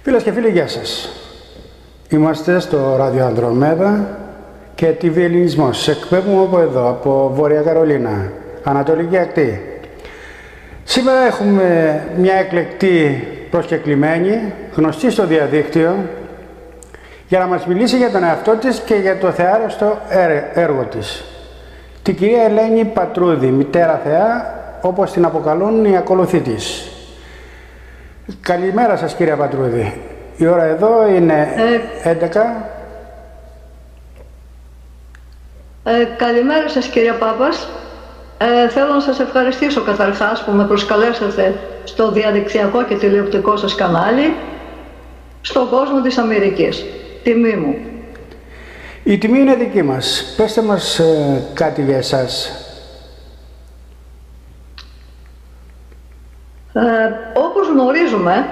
Φίλες και φίλοι, γεια σας. Είμαστε στο Ράδιο Ανδρομέδα και TV Ελληνισμός. Εκπέμπουμε από εδώ, από Βόρεια Καρολίνα, Ανατολική Ακτή. Σήμερα έχουμε μια εκλεκτή προσκεκλημένη, γνωστή στο διαδίκτυο, για να μας μιλήσει για τον εαυτό της και για το θεάρεστο έργο της. Την κυρία Ελένη Πατρούδη, μητέρα θεά, όπως την αποκαλούν οι ακολουθοί της. Καλημέρα σας, κυρία Πατρούδη. Η ώρα εδώ είναι 11. Καλημέρα σας, κυρία Πάπας. Θέλω να σας ευχαριστήσω καταρχάς που με προσκαλέσατε στο διαδικτυακό και τηλεοπτικό σας κανάλι στον κόσμο της Αμερικής. Τιμή μου. Η τιμή είναι δική μας. Πέστε μας κάτι για εσάς. Όπως γνωρίζουμε,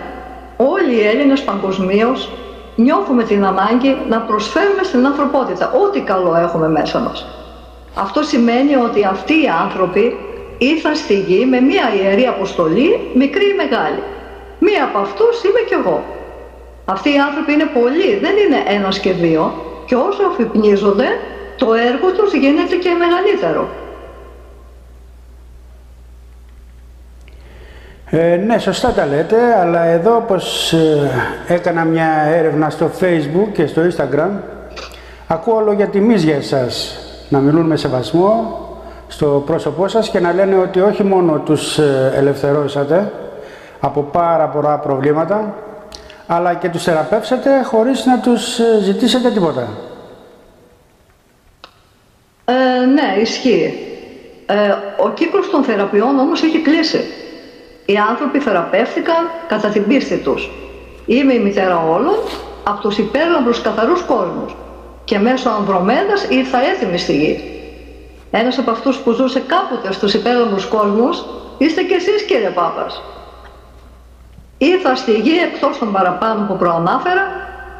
όλοι οι Έλληνες παγκοσμίως νιώθουμε την ανάγκη να προσφέρουμε στην ανθρωπότητα ό,τι καλό έχουμε μέσα μας. Αυτό σημαίνει ότι αυτοί οι άνθρωποι ήρθαν στη γη με μία ιερή αποστολή, μικρή ή μεγάλη. Μία από αυτούς είμαι κι εγώ. Αυτοί οι άνθρωποι είναι πολλοί, δεν είναι ένας και δύο, και όσο αφυπνίζονται, το έργο τους γίνεται και μεγαλύτερο. Ναι, σωστά τα λέτε, αλλά εδώ όπως έκανα μια έρευνα στο Facebook και στο Instagram, ακούω λόγια τιμής για εσάς, να μιλούν με σεβασμό στο πρόσωπό σας και να λένε ότι όχι μόνο τους ελευθερώσατε από πάρα πολλά προβλήματα, αλλά και τους θεραπεύσατε χωρίς να τους ζητήσετε τίποτα. Ναι, ισχύει. Ο κύκλος των θεραπείων όμως έχει κλείσει. Οι άνθρωποι θεραπεύτηκαν κατά την πίστη τους. Είμαι η μητέρα όλων από τους υπέρλαμπρους καθαρούς κόσμους και μέσω Ανδρομέδας ήρθα έτοιμη στη γη. Ένας από αυτούς που ζούσε κάποτε στους υπέρλαμπρους κόσμους είστε κι εσείς, κύριε Πάπας. Ήρθα στη γη εκτός των παραπάνω που προανάφερα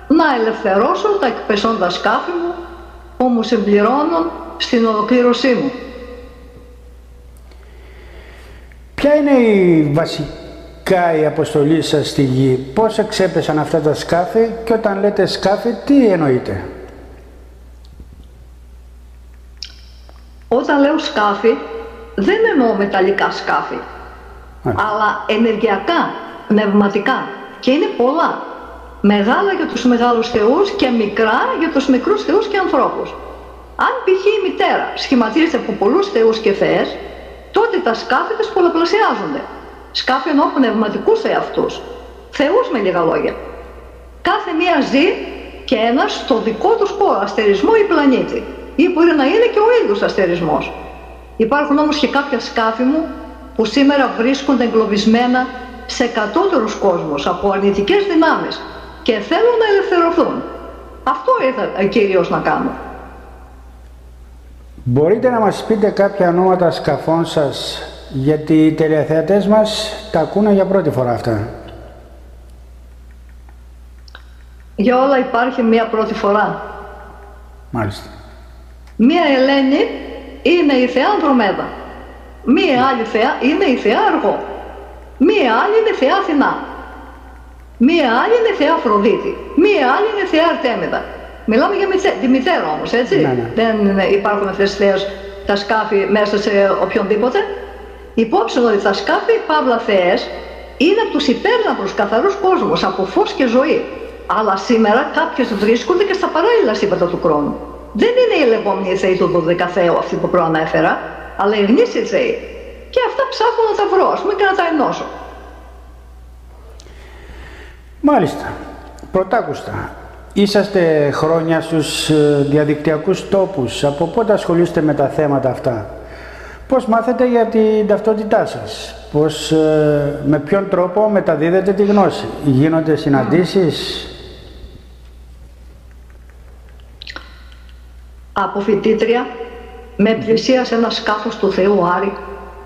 να ελευθερώσω τα εκπεσόντα σκάφη μου που μου συμπληρώνουν στην ολοκλήρωσή μου. Ποια είναι βασικά η αποστολή σας στη γη, πώς εξέπεσαν αυτά τα σκάφη και όταν λέτε σκάφη, τι εννοείτε? Όταν λέω σκάφη, δεν εννοώ μεταλλικά σκάφη, αλλά ενεργειακά, πνευματικά, και είναι πολλά. Μεγάλα για τους μεγάλους θεούς και μικρά για τους μικρούς θεούς και ανθρώπους. Αν π.χ. η μητέρα σχηματίζεται από πολλούς θεούς και θεές, τότε τα σκάφη της πολλαπλασιάζονται. Σκάφη εννοώ πνευματικούς εαυτούς. Θεούς με λίγα λόγια. Κάθε μία ζει και ένας στο δικό του χώρο, αστερισμό ή πλανήτη. Ή μπορεί να είναι και ο ίδιος αστερισμός. Υπάρχουν όμως και κάποια σκάφη μου που σήμερα βρίσκονται εγκλωβισμένα σε κατώτερους κόσμους από αρνητικές δυνάμεις και θέλουν να ελευθερωθούν. Αυτό ήρθα κυρίως να κάνω. Μπορείτε να μας πείτε κάποια ονόματα σκαφών σας, γιατί οι τηλεθεατές μας τα ακούνε για πρώτη φορά αυτά. Για όλα υπάρχει μία πρώτη φορά. Μάλιστα. Μία Ελένη είναι η θεά Ανδρομέδα. Μία άλλη θεά είναι η θεά Αργό. Μία άλλη είναι η θεά Αθηνά. Μία άλλη είναι η θεά Αφροδίτη. Μία άλλη είναι η θεά Αρτέμιδα. Μιλάμε για τη μητέρα όμως, έτσι. Ναι. Δεν υπάρχουν αυτές τις θεές, τα σκάφη μέσα σε οποιονδήποτε. Υπόψη ότι τα σκάφη, παύλα θεές, είναι από τους υπέρλαμπρους καθαρούς κόσμους, από φως και ζωή. Αλλά σήμερα κάποιες βρίσκονται και στα παράλληλα σύμπαντα του χρόνου. Δεν είναι οι λεγόμενοι θεοί του Δωδεκαθαίου, αυτοί που προανέφερα, αλλά οι γνήσιοι θεοί. Και αυτά ψάχνω να τα βρω, ας πούμε, και να τα ενώσω. Μάλιστα. Πρωτάκουστα. Είσαστε χρόνια στους διαδικτυακούς τόπους. Από πότε ασχολείστε με τα θέματα αυτά? Πώς μάθετε για την ταυτότητά σας? Με ποιον τρόπο μεταδίδετε τη γνώση? Γίνονται συναντήσεις? Από φοιτήτρια με πλησίασε ένα σκάφος του Θεού Άρη,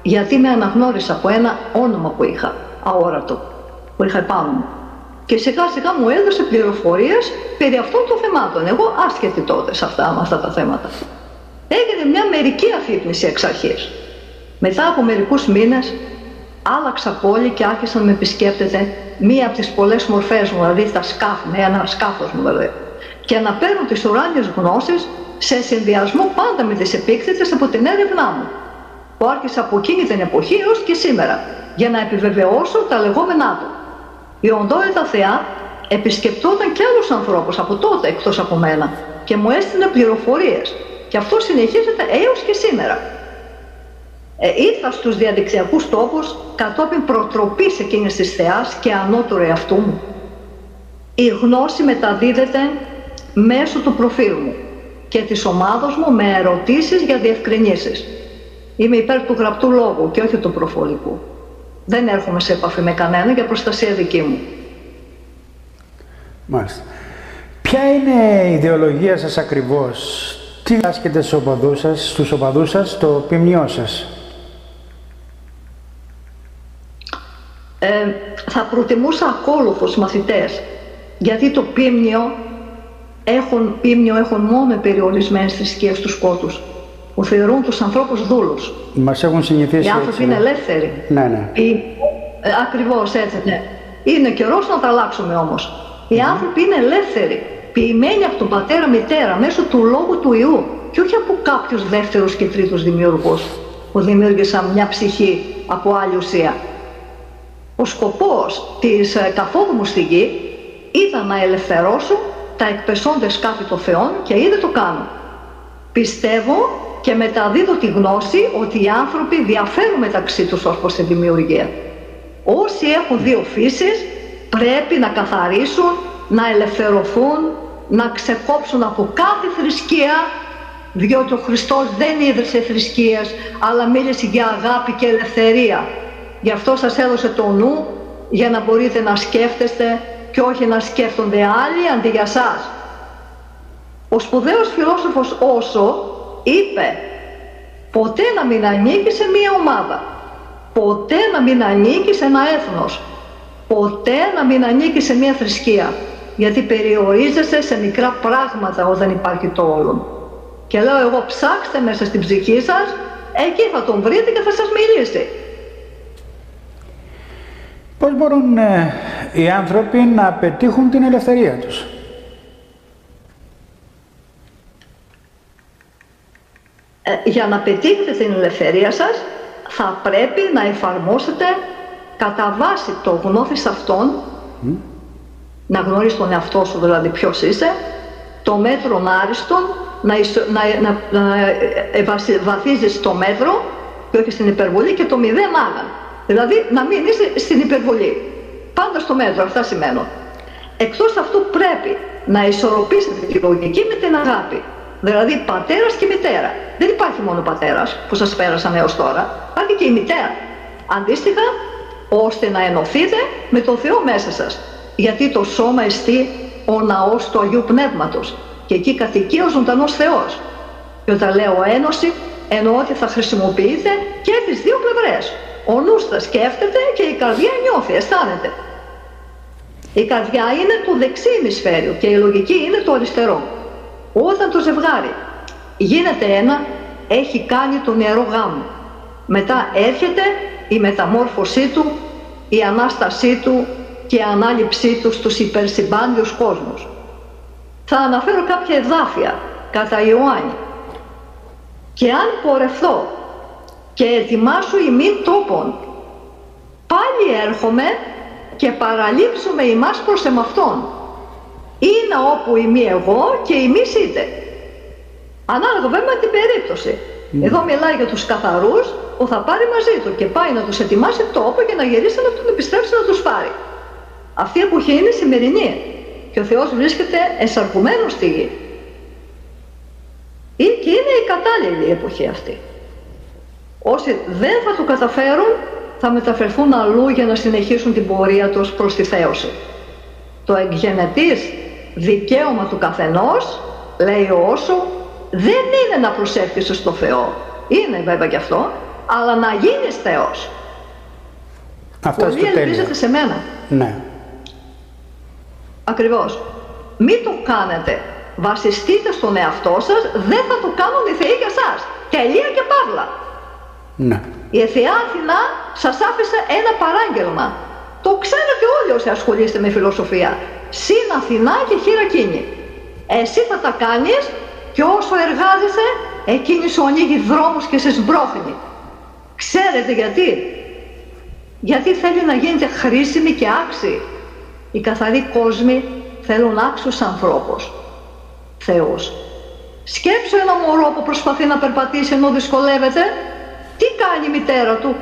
γιατί με αναγνώρισα από ένα όνομα που είχα, αόρατο, που είχα επάνω μου. Και σιγά σιγά μου έδωσε πληροφορίες περί αυτών των θεμάτων. Εγώ άσχετη τότε με αυτά τα θέματα. Έγινε μια μερική αφύπνιση εξ αρχής. Μετά από μερικούς μήνες άλλαξα πόλη και άρχισα να με επισκέπτεται μία από τις πολλές μορφές μου, δηλαδή τα σκάφη, με ένα σκάφος μου δηλαδή, και να παίρνω τις ουράνιες γνώσεις σε συνδυασμό πάντα με τις επίκτητες από την έρευνά μου, που άρχισα από εκείνη την εποχή έως και σήμερα, για να επιβεβαιώσω τα λεγόμενά του. Η οντότητα Θεά επισκεπτόταν και άλλους ανθρώπους από τότε εκτός από μένα και μου έστειλε πληροφορίες, και αυτό συνεχίζεται έως και σήμερα. Ήρθα στους διαδικτυακούς τόπους κατόπιν προτροπής εκείνης της Θεάς και ανώτερου εαυτού μου. Η γνώση μεταδίδεται μέσω του προφίλ μου και της ομάδος μου με ερωτήσεις για διευκρινήσεις. Είμαι υπέρ του γραπτού λόγου και όχι του προφορικού. Δεν έρχομαι σε επαφή με κανένα για προστασία δική μου. Μάλιστα. Ποια είναι η ιδεολογία σας ακριβώς? Τι διδάσκετε στους οπαδούς σας στο ποιμνιό σας? Θα προτιμούσα ακόλουθους μαθητές, γιατί το ποίμνιο έχουν μόνο περιορισμένες θρησκείες τους σκότους, που θεωρούν τους ανθρώπους δούλους. Μας έχουν συνηθίσει. Οι άνθρωποι είναι ελεύθεροι. Ναι. Ακριβώς έτσι, ναι. Είναι καιρός να τα αλλάξουμε όμως. Οι άνθρωποι είναι ελεύθεροι, ποιημένοι από τον πατέρα μητέρα, μέσω του λόγου του Υιού, και όχι από κάποιους δεύτερους και τρίτους δημιουργούς που δημιούργησαν μια ψυχή από άλλη ουσία. Ο σκοπός της καθόδου μου στη γη ήταν να ελευθερώσω τα εκπεσόντες σκάφη των Θεών, και ήδη το κάνω. Πιστεύω και μεταδίδω τη γνώση ότι οι άνθρωποι διαφέρουν μεταξύ τους ως προς τη δημιουργία. Όσοι έχουν δύο φύσεις πρέπει να καθαρίσουν, να ελευθερωθούν, να ξεκόψουν από κάθε θρησκεία, διότι ο Χριστός δεν ίδρυσε θρησκείες, αλλά μίλησε για αγάπη και ελευθερία. Γι' αυτό σας έδωσε το νου, για να μπορείτε να σκέφτεστε και όχι να σκέφτονται άλλοι αντί για σας. Ο σπουδαίος φιλόσοφος Όσο είπε ποτέ να μην ανήκει σε μία ομάδα, ποτέ να μην ανήκει σε ένα έθνος, ποτέ να μην ανήκει σε μία θρησκεία, γιατί περιορίζεσαι σε μικρά πράγματα όταν υπάρχει το όλον. Και λέω εγώ, ψάξτε μέσα στην ψυχή σας, εκεί θα τον βρείτε και θα σας μιλήσει. Πώς μπορούν οι άνθρωποι να πετύχουν την ελευθερία τους? Για να πετύχετε την ελευθερία σας, θα πρέπει να εφαρμόσετε κατά βάση το γνώθεις αυτόν, να γνωρίσεις τον εαυτό σου, δηλαδή ποιος είσαι, το μέτρον άριστον, να βαθίζεις το μέτρο και όχι στην υπερβολή, και το μηδέν άγαν. Δηλαδή να μην είσαι στην υπερβολή. Πάντα στο μέτρο, αυτά σημαίνουν. Εκτός αυτού πρέπει να ισορροπήσετε τη λογική με την αγάπη. Δηλαδή πατέρας και μητέρα. Δεν υπάρχει μόνο πατέρας που σας πέρασαν έως τώρα, υπάρχει και η μητέρα. Αντίστοιχα, ώστε να ενωθείτε με τον Θεό μέσα σας. Γιατί το σώμα εστί ο ναός του Αγίου Πνεύματος και εκεί κατοικεί ο ζωντανός Θεός. Και όταν λέω ένωση, εννοώ ότι θα χρησιμοποιείτε και τις δύο πλευρές. Ο νους θα σκέφτεται και η καρδιά νιώθει, αισθάνεται. Η καρδιά είναι το δεξί ημισφαίριο και η λογική είναι το αριστερό. Όταν το ζευγάρι γίνεται ένα, έχει κάνει τον ιερό γάμο. Μετά έρχεται η μεταμόρφωσή του, η Ανάστασή του και η ανάληψή του στους υπερσυμπάντιους κόσμους. Θα αναφέρω κάποια εδάφια κατά Ιωάννη. Και αν πορευθώ και ετοιμάσω ημίν τόπον, πάλι έρχομαι και παραλείψουμε ημάς προς εμαυτόν. Είναι όπου ημί εγώ και ημείς είτε. Ανάλογα βέβαια την περίπτωση. Εδώ μιλάει για τους καθαρούς που θα πάρει μαζί του και πάει να τους ετοιμάσει τόπο για να γυρίσει να τον επιστρέψει να τους πάρει. Αυτή η εποχή είναι σημερινή και ο Θεός βρίσκεται ενσαρκωμένος στη γη. Και είναι η κατάλληλη εποχή αυτή. Όσοι δεν θα το καταφέρουν θα μεταφερθούν αλλού για να συνεχίσουν την πορεία τους προς τη θέωση. Το εκγενετής δικαίωμα του καθενός, λέει ο Όσο, δεν είναι να προσεύχεσαι στο Θεό. Είναι βέβαια και αυτό, αλλά να γίνεις Θεός. Πολύ ελπίζετε σε μένα. Ναι. Ακριβώς. Μην το κάνετε. Βασιστείτε στον εαυτό σας, δεν θα το κάνουν οι θεοί για σας. Τελεία και παύλα. Ναι. Η Θεά Αθηνά σας άφησε ένα παράγγελμα. Το ξέρετε όλοι όσοι ασχολείστε με φιλοσοφία. Συν Αθηνά και χειρακίνη. Εσύ θα τα κάνεις και όσο εργάζεσαι, εκείνη σου ανοίγει δρόμους και σε σμπρώχνει. Ξέρετε γιατί? Γιατί θέλει να γίνετε χρήσιμοι και άξιοι. Οι καθαροί κόσμοι θέλουν άξιους ανθρώπους. Θεούς. Σκέψου ένα μωρό που προσπαθεί να περπατήσει ενώ δυσκολεύεται. Τι κάνει η μητέρα του?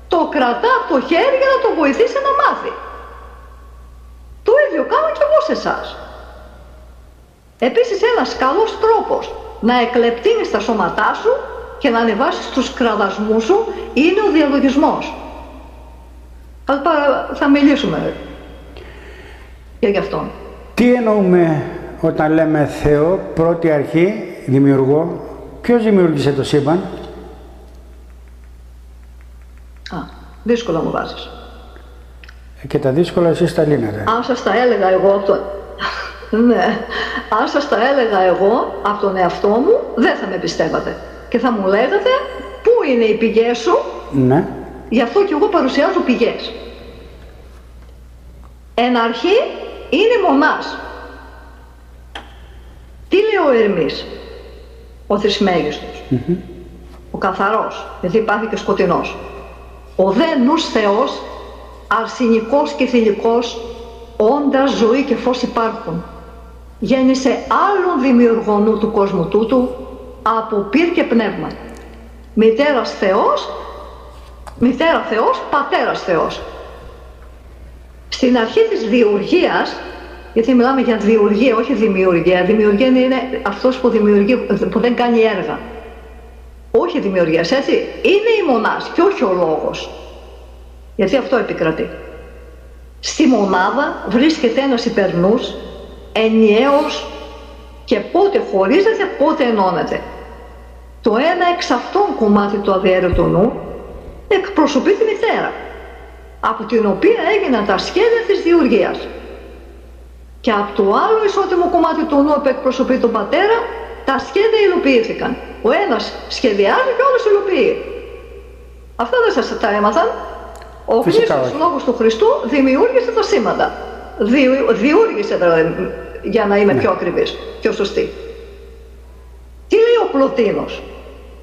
Το κρατά από το χέρι για να το βοηθήσει να μάθει. Το ίδιο κάνω και εγώ σε εσάς. Επίσης ένας καλός τρόπος να εκλεπτύνεις τα σώματά σου και να ανεβάσεις τους κραδασμούς σου είναι ο διαλογισμός. Θα μιλήσουμε και γι' αυτόν. Τι εννοούμε όταν λέμε Θεό, πρώτη αρχή, δημιουργό? Ποιος δημιούργησε το σύμπαν? Δύσκολα μου βάζεις. Και τα δύσκολα εσείς τα λύνετε. Αν σας τα έλεγα εγώ από τον... Ναι, αν σας τα έλεγα εγώ από τον εαυτό μου, δεν θα με πιστεύατε. Και θα μου λέγατε πού είναι οι πηγές σου. Ναι. Γι' αυτό και εγώ παρουσιάζω πηγές. Εν αρχή είναι μονάς. Τι λέει ο Ερμής? Ο θρισμέγιστος. Ο καθαρός, γιατί υπάρχει και σκοτεινός. Ο δε νους Θεός, αρσενικός και θηλυκός, όντας ζωή και φως υπάρχουν. Γέννησε άλλον δημιουργό νου του κόσμου τούτου, από πυρ και πνεύμα. Μητέρα Θεός, πατέρας Θεός. Στην αρχή της διουργίας, γιατί μιλάμε για διουργία, όχι δημιουργία. Δημιουργία είναι αυτός που δημιουργεί, που δεν κάνει έργα. Όχι δημιουργίας, έτσι. Είναι η μονάς και όχι ο λόγος. Γιατί αυτό επικρατεί. Στη μονάδα βρίσκεται ένας υπερνούς, ενιαίος και πότε χωρίζεται, πότε ενώνεται. Το ένα εξ αυτών κομμάτι του αδιέρετου νου εκπροσωπεί τη μητέρα, από την οποία έγιναν τα σχέδια της διουργίας. Και από το άλλο ισότιμο κομμάτι του νου που εκπροσωπεί τον πατέρα, τα σχέδια υλοποιήθηκαν. Ο ένας σχεδιάζει και ο άλλος υλοποιεί. Αυτά δεν σας τα έμαθαν. Ο Χριστός, λόγος του Χριστού, δημιούργησε τα σήματα. Διούργησε, δηλαδή, για να είμαι πιο ακριβής, πιο σωστή. Τι λέει ο Πλωτίνος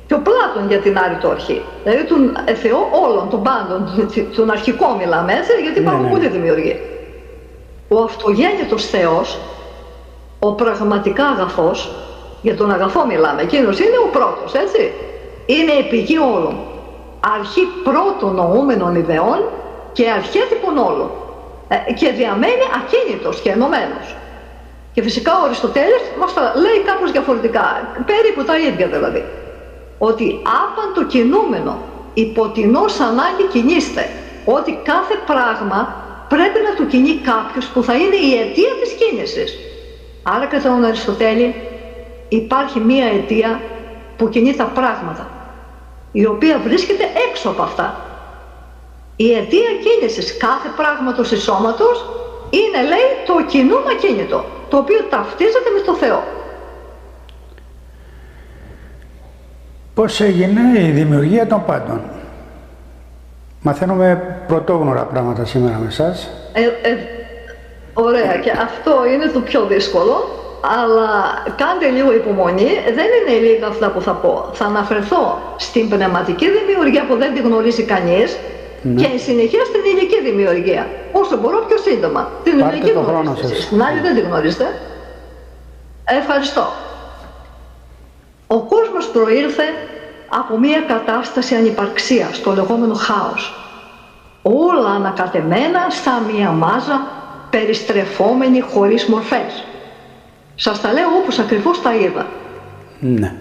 και ο Πλάτων για την άρρητο αρχή? Δηλαδή τον Θεό όλων, των πάντων, τον αρχικό μιλάμε, έτσι, γιατί υπάρχουν πολλοί δημιουργοί. Ο αυτογέννητος Θεός, ο πραγματικά αγαθός, για τον αγαθό μιλάμε, εκείνος είναι ο πρώτος, έτσι. Είναι η πηγή όλων. Αρχή πρώτων νοούμενων ιδεών και αρχέτυπων όλων. Και διαμένει ακίνητος και ενωμένος. Και φυσικά ο Αριστοτέλης μας τα λέει κάπως διαφορετικά, περίπου τα ίδια δηλαδή. Ότι άπαντο κινούμενο, υποτινώς ανάγκη κινείστε. Ότι κάθε πράγμα πρέπει να του κινεί κάποιος που θα είναι η αιτία της κίνησης. Άρα κατά τον Αριστοτέλη υπάρχει μία αιτία που κινεί τα πράγματα, η οποία βρίσκεται έξω από αυτά. Η αιτία κίνησης κάθε πράγματος ή σώματος είναι, λέει, το κοινούν ακίνητο, το οποίο ταυτίζεται με το Θεό. Πώς έγινε η δημιουργία των πάντων? Μαθαίνουμε πρωτόγνωρα πράγματα σήμερα με εσάς. Ωραία, και αυτό είναι το πιο δύσκολο, αλλά κάντε λίγο υπομονή, δεν είναι λίγα αυτά που θα πω. Θα αναφερθώ στην πνευματική δημιουργία που δεν τη γνωρίζει κανείς, και εν συνεχεία στην υλική δημιουργία. Όσο μπορώ πιο σύντομα. Την υλική γνωρίζετε εσείς, την άλλη δεν τη γνωρίζετε. Ευχαριστώ. Ο κόσμος προήλθε από μια κατάσταση ανυπαρξίας, το λεγόμενο χάος. Όλα ανακατεμένα στα μία μάζα, περιστρεφόμενοι χωρίς μορφές. Σας τα λέω όπως ακριβώς τα είδα. Ναι.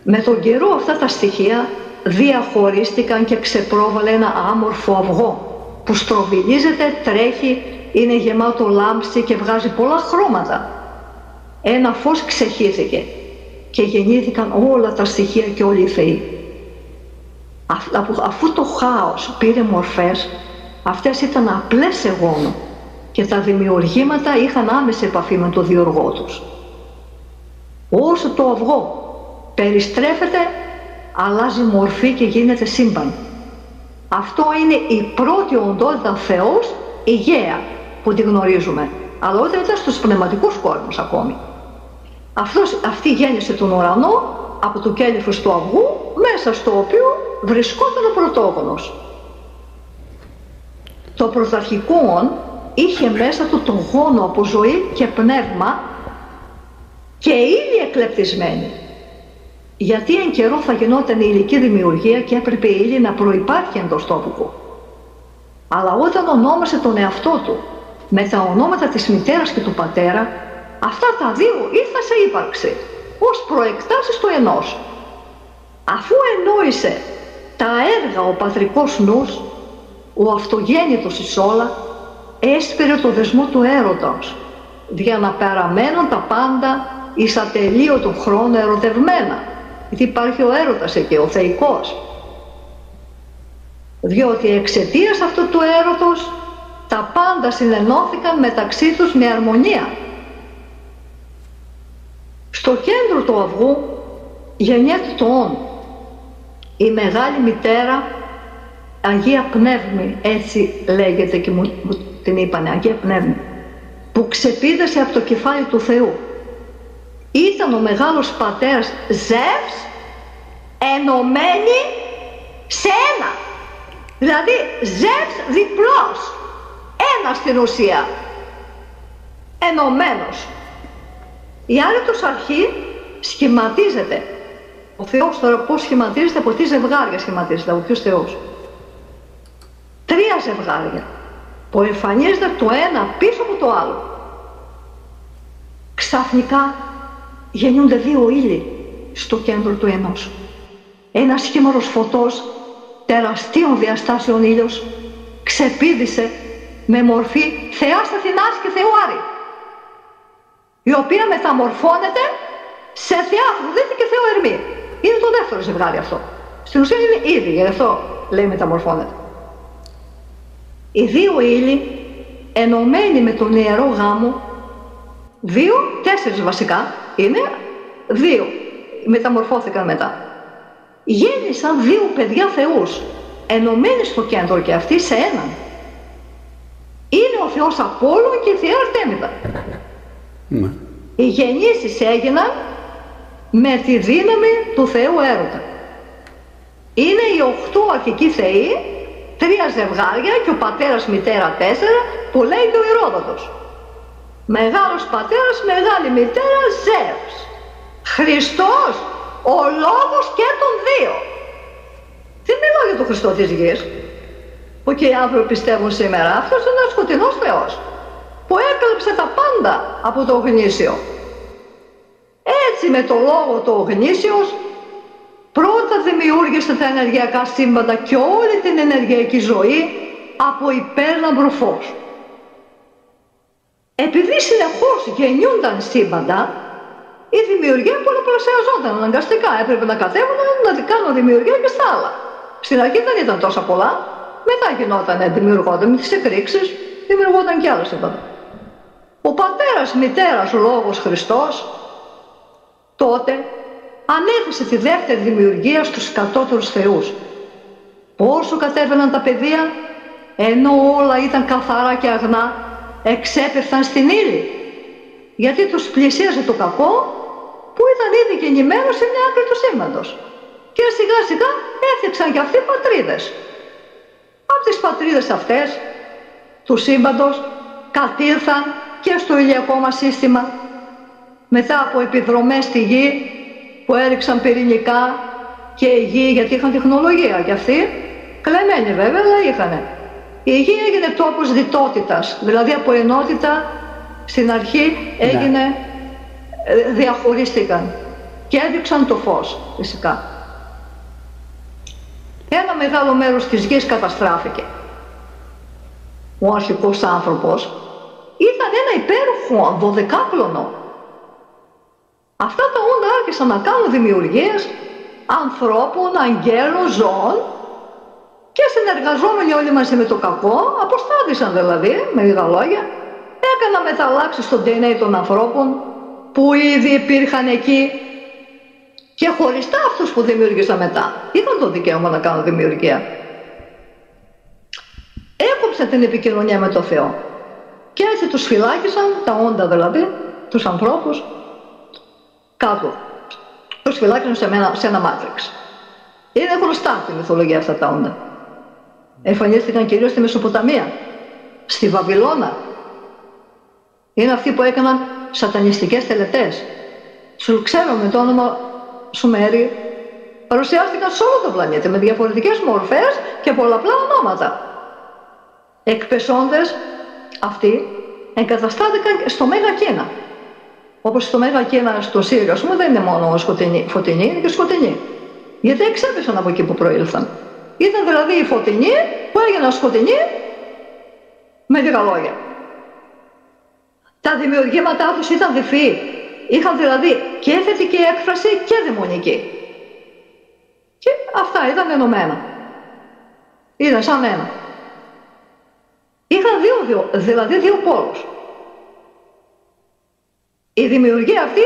Με τον καιρό αυτά τα στοιχεία διαχωρίστηκαν και ξεπρόβαλε ένα άμορφο αυγό που στροβιλίζεται, τρέχει, είναι γεμάτο λάμψη και βγάζει πολλά χρώματα. Ένα φως ξεχύθηκε και γεννήθηκαν όλα τα στοιχεία και όλοι οι θεοί. Αφού το χάος πήρε μορφές, αυτές ήταν απλές εγώνου και τα δημιουργήματα είχαν άμεση επαφή με το διοργό τους. Όσο το αυγό περιστρέφεται, αλλάζει μορφή και γίνεται σύμπαν. Αυτό είναι η πρώτη οντότητα Θεός, η γαία, που τη γνωρίζουμε. Αλλά όταν ήταν στους πνευματικούς κόσμους ακόμη. Αυτή γέννησε τον ουρανό από το κέλυφος του αυγού, μέσα στο οποίο βρισκόταν ο πρωτόγονος. Το πρωταρχικό είχε μέσα του τον γόνο από ζωή και πνεύμα και ύλη εκλεπτισμένη. Γιατί εν καιρό θα γινόταν η υλική δημιουργία και έπρεπε η ύλη να προϋπάρχει εντός τόπου. Αλλά όταν ονόμασε τον εαυτό του με τα ονόματα της μητέρας και του πατέρα, αυτά τα δύο ήρθαν σε ύπαρξη ως προεκτάσεις του ενός. Αφού ενόησε τα έργα ο πατρικός νους, ο αυτογέννητος εις όλα έσπηρε το δεσμό του έρωτος, για να παραμένουν τα πάντα εις ατελείωτο χρόνο ερωτευμένα, γιατί υπάρχει ο έρωτας εκεί, ο θεϊκός. Διότι εξαιτίας αυτού του έρωτος τα πάντα συνενώθηκαν μεταξύ τους με αρμονία. Στο κέντρο του αυγού γεννιέται το όν, η μεγάλη μητέρα Αγία Πνεύμη, έτσι λέγεται και μου την είπανε, Αγία Πνεύμη, που ξεπήδασε από το κεφάλι του Θεού. Ήταν ο μεγάλος πατέρας Ζεύς ενωμένοι σε ένα. Δηλαδή Ζεύς διπλός, ένα στην ουσία, ενωμένος. Η άλλη τους αρχή σχηματίζεται. Ο Θεός τώρα πώς σχηματίζεται, από τι ζευγάρια σχηματίζεται, από ποιους θεούς. 3 ζευγάρια που εμφανίζεται το ένα πίσω από το άλλο. Ξαφνικά γεννιούνται 2 ύλη στο κέντρο του ενός. Ένας χήμαρος φωτός, τεραστίων διαστάσεων ήλιος, ξεπήδησε με μορφή Θεάς Αθηνάς και Θεού Άρη, η οποία μεταμορφώνεται σε Θεά Αφροδίτη και Θεό Ερμή. Είναι το δεύτερο ζευγάρι αυτό. Στην ουσία είναι ήδη, γι' αυτό λέει μεταμορφώνεται. Οι 2 ύλοι ενωμένοι με τον ιερό γάμο, 4 βασικά είναι, 2 μεταμορφώθηκαν μετά. Γέννησαν 2 παιδιά θεούς, ενωμένοι στο κέντρο και αυτοί σε έναν. Είναι ο Θεός Απόλλων και η Θεία Αρτέμιδα. Οι γεννήσεις έγιναν με τη δύναμη του Θεού Έρωτα. Είναι οι 8 αρχικοί θεοί, 3 ζευγάρια και ο πατέρας μητέρα 4 που λέει και ο Ηρόδοτος. Μεγάλος πατέρας, μεγάλη μητέρα Ζεύς. Χριστός, ο λόγος και των 2. Δεν μιλάω για τον Χριστό της γης, που και οι άνθρωποι πιστεύουν σήμερα. Αυτός είναι ένας σκοτεινός Θεός που έκλεψε τα πάντα από το γνήσιο. Έτσι με το λόγο του γνήσιος πρώτα δημιούργησε τα ενεργειακά σύμπαντα και όλη την ενεργειακή ζωή από υπέρλαμπρο φως. Επειδή συνεχώς γεννιούνταν σύμπαντα, η δημιουργία πολλαπλασιαζόταν αναγκαστικά. Έπρεπε να κατέβουν να κάνουν δημιουργία και στα άλλα. Στην αρχή δεν ήταν τόσα πολλά. Μετά γινόταν, δημιουργόταν με τις εκρήξεις, δημιουργόταν και άλλα σύμπαντα. Ο πατέρας, μητέρας, λόγος Χριστός, τότε ανέθεσε τη δεύτερη δημιουργία στους κατώτερους θεούς. Πόσο κατέβαιναν τα παιδεία, ενώ όλα ήταν καθαρά και αγνά, εξέπεφταν στην ύλη. Γιατί τους πλησίαζε το κακό που ήταν ήδη γεννημένος σε μια άκρη του σύμπαντος. Και σιγά σιγά έφτιαξαν και αυτοί πατρίδες. Από τις πατρίδες αυτές του σύμπαντος κατήρθαν και στο ηλιακό μας σύστημα. Μετά από επιδρομές στη γη που έριξαν πυρηνικά και η γη, γιατί είχαν τεχνολογία και αυτοί, κλεμμένοι βέβαια, αλλά είχανε. Η γη έγινε τόπος διτότητας, δηλαδή από ενότητα στην αρχή έγινε, διαχωρίστηκαν και έδειξαν το φως φυσικά. Ένα μεγάλο μέρος της γης καταστράφηκε. Ο αρχικός άνθρωπος ήταν ένα υπέροχο 12κλονο. Αυτά τα όντα άρχισαν να κάνουν δημιουργίες ανθρώπων, αγγέλων, ζώων και συνεργαζόμενοι όλοι μαζί με το κακό, αποστάτησαν δηλαδή, με λίγα λόγια, έκαναν μεταλλάξεις στο DNA των ανθρώπων που ήδη υπήρχαν εκεί και χωριστά αυτούς που δημιούργησαν μετά. Είχαν το δικαίωμα να κάνουν δημιουργία. έκοψε την επικοινωνία με το Θεό. Και έτσι τους φυλάκισαν, τα όντα δηλαδή, τους ανθρώπους, κάτω. Τους φυλάκισαν σε ένα μάτριξ. Είναι γνωστά στη μυθολογία αυτά τα όντα. Εμφανίστηκαν κυρίως στη Μεσοποταμία, στη Βαβυλώνα. Είναι αυτοί που έκαναν σατανιστικές τελετές. Σου ξέρουμε το όνομα Σουμέρι. Παρουσιάστηκαν σε όλο τον πλανήτη με διαφορετικές μορφές και πολλαπλά ονόματα. Εκπεσόντες αυτοί εγκαταστάθηκαν στο Μέγα Κίνα. Όπως στο Μέγα Κίνα στο Σύριο, ας πούμε, δεν είναι μόνο φωτεινή, είναι και σκοτεινή. Γιατί εξέπεσαν από εκεί που προήλθαν. Ήταν δηλαδή οι φωτεινοί που έγιναν σκοτεινοί, με λίγα λόγια. Τα δημιουργήματά τους ήταν διφυή. Είχαν δηλαδή και θετική έκφραση και δαιμονική. Και αυτά ήταν ενωμένα. Ήταν σαν ένα. Είχαν δηλαδή δύο πόλους. Η δημιουργία αυτή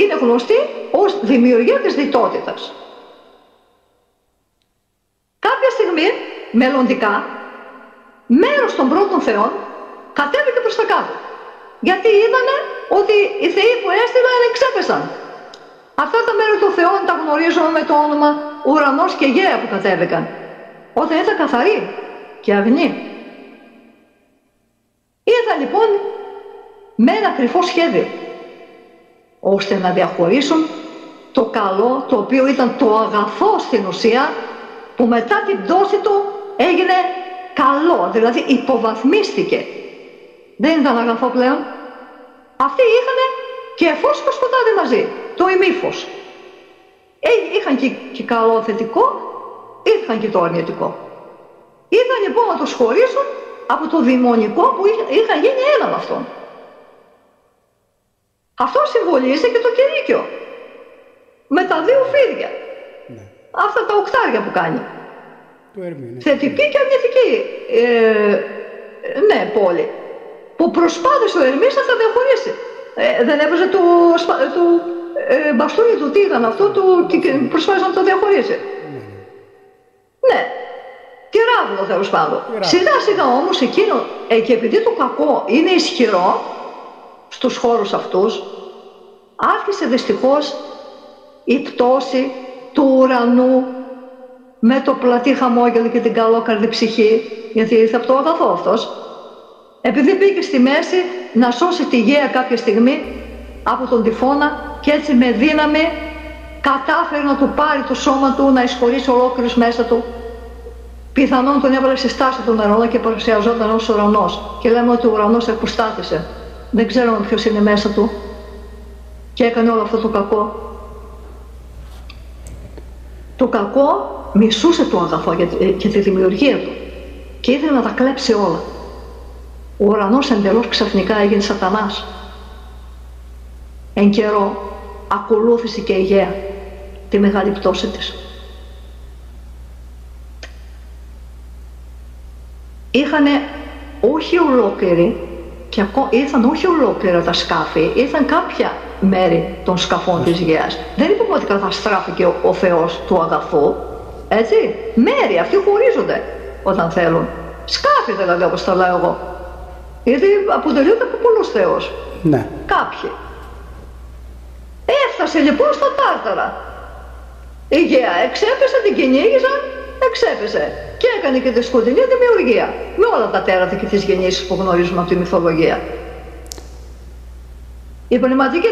είναι γνωστή ως δημιουργία της διτότητας. Κάποια στιγμή, μελλοντικά, μέρος των πρώτων θεών κατέβηκε προς τα κάτω. Γιατί είδανε ότι οι θεοί που έστειλαν εξέπεσαν. Αυτά τα μέρη των θεών τα γνωρίζουμε με το όνομα ουρανός και γαία που κατέβηκαν. Όταν ήταν καθαροί και αγνοί. Ήρθαν λοιπόν με ένα κρυφό σχέδιο, ώστε να διαχωρίσουν το καλό, το οποίο ήταν το αγαθό στην ουσία, που μετά την πτώση του έγινε καλό, δηλαδή υποβαθμίστηκε. Δεν ήταν αγαθό πλέον. Αυτοί είχαν και φως και σκοτάδι μαζί, το ημίφως. Είχαν και καλό θετικό, είχαν και το αρνητικό. Ήρθαν λοιπόν να τους χωρίσουν από το δαιμονικό που είχαν γίνει ένα με αυτόν. Αυτό συμβολίζει και το κηρύκιο. Με τα δύο φίδια. Ναι. Αυτά τα οκτάρια που κάνει. Θετική και αρνητική ναι, πόλη. Που προσπάθησε ο Ερμής να τα διαχωρίσει. Δεν έβαζε το μπαστούνι του, τι ήταν αυτό, και προσπάθησε να το διαχωρίσει. Ναι. Τυράβουλο τέλος πάντων. Σιγά σιγά όμως εκείνο, και επειδή το κακό είναι ισχυρό στους χώρους αυτούς, άρχισε δυστυχώς η πτώση του ουρανού με το πλατή χαμόγελο και την καλόκαρδη ψυχή, γιατί ήρθε από το αγαθό αυτός. Επειδή μπήκε στη μέση να σώσει τη γαία κάποια στιγμή από τον τυφώνα και έτσι με δύναμη κατάφερε να του πάρει το σώμα του, να εισχωρήσει ολόκληρος μέσα του. Πιθανόν τον έβαλε στη στάση των ουρανών και παρουσιαζόταν ως ουρανός. Και λέμε ότι ο ουρανός εκουστάθησε. Δεν ξέρουμε ποιος είναι μέσα του. Και έκανε όλο αυτό το κακό. Το κακό μισούσε το αγαθό και τη δημιουργία του. Και ήθελε να τα κλέψει όλα. Ο ουρανός εντελώς ξαφνικά έγινε σατανάς. Εν καιρό ακολούθησε και η γαία τη μεγάλη πτώση της. Είχανε όχι ολόκληρη, και ήρθαν όχι ολόκληρα τα σκάφη, ήρθαν κάποια μέρη των σκαφών της γέας. Δεν είπαμε ότι καταστράφηκε ο Θεός του αγαθού, έτσι. Μέρη, αυτοί χωρίζονται όταν θέλουν. Σκάφη δηλαδή, όπως τα λέω εγώ. Γιατί αποτελούνται από πολλούς θεούς. Ναι. Κάποιοι. Έφτασε λοιπόν στα Τάρταρα. Η γέα εξέπεσε, την κυνήγησαν, εξέπεσε. Και έκανε και τη σκοτεινή δημιουργία. Με όλα τα τέρατα και τις γεννήσεις που γνωρίζουμε από τη μυθολογία. Η πνευματική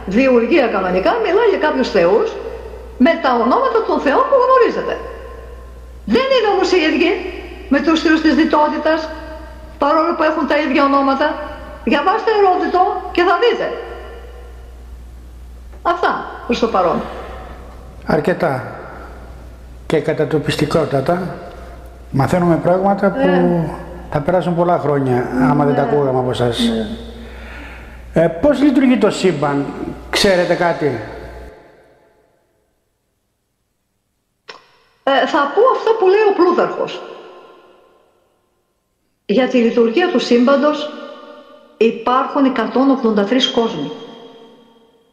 δημιουργία κανονικά, μιλάει για κάποιους θεούς με τα ονόματα των θεών που γνωρίζετε. Δεν είναι όμως οι ίδιοι με τους θεούς της διτότητας, παρόλο που έχουν τα ίδια ονόματα. Διαβάστε Ερόδητο και θα δείτε. Αυτά προς το παρόν. Αρκετά. Και κατατοπιστικότατα μαθαίνουμε πράγματα που θα περάσουν πολλά χρόνια, άμα δεν τα ακούγαμε από εσάς. Πώς λειτουργεί το σύμπαν, ξέρετε κάτι? Θα πω αυτά που λέει ο Πλούταρχος. Για τη λειτουργία του σύμπαντος υπάρχουν 183 κόσμοι,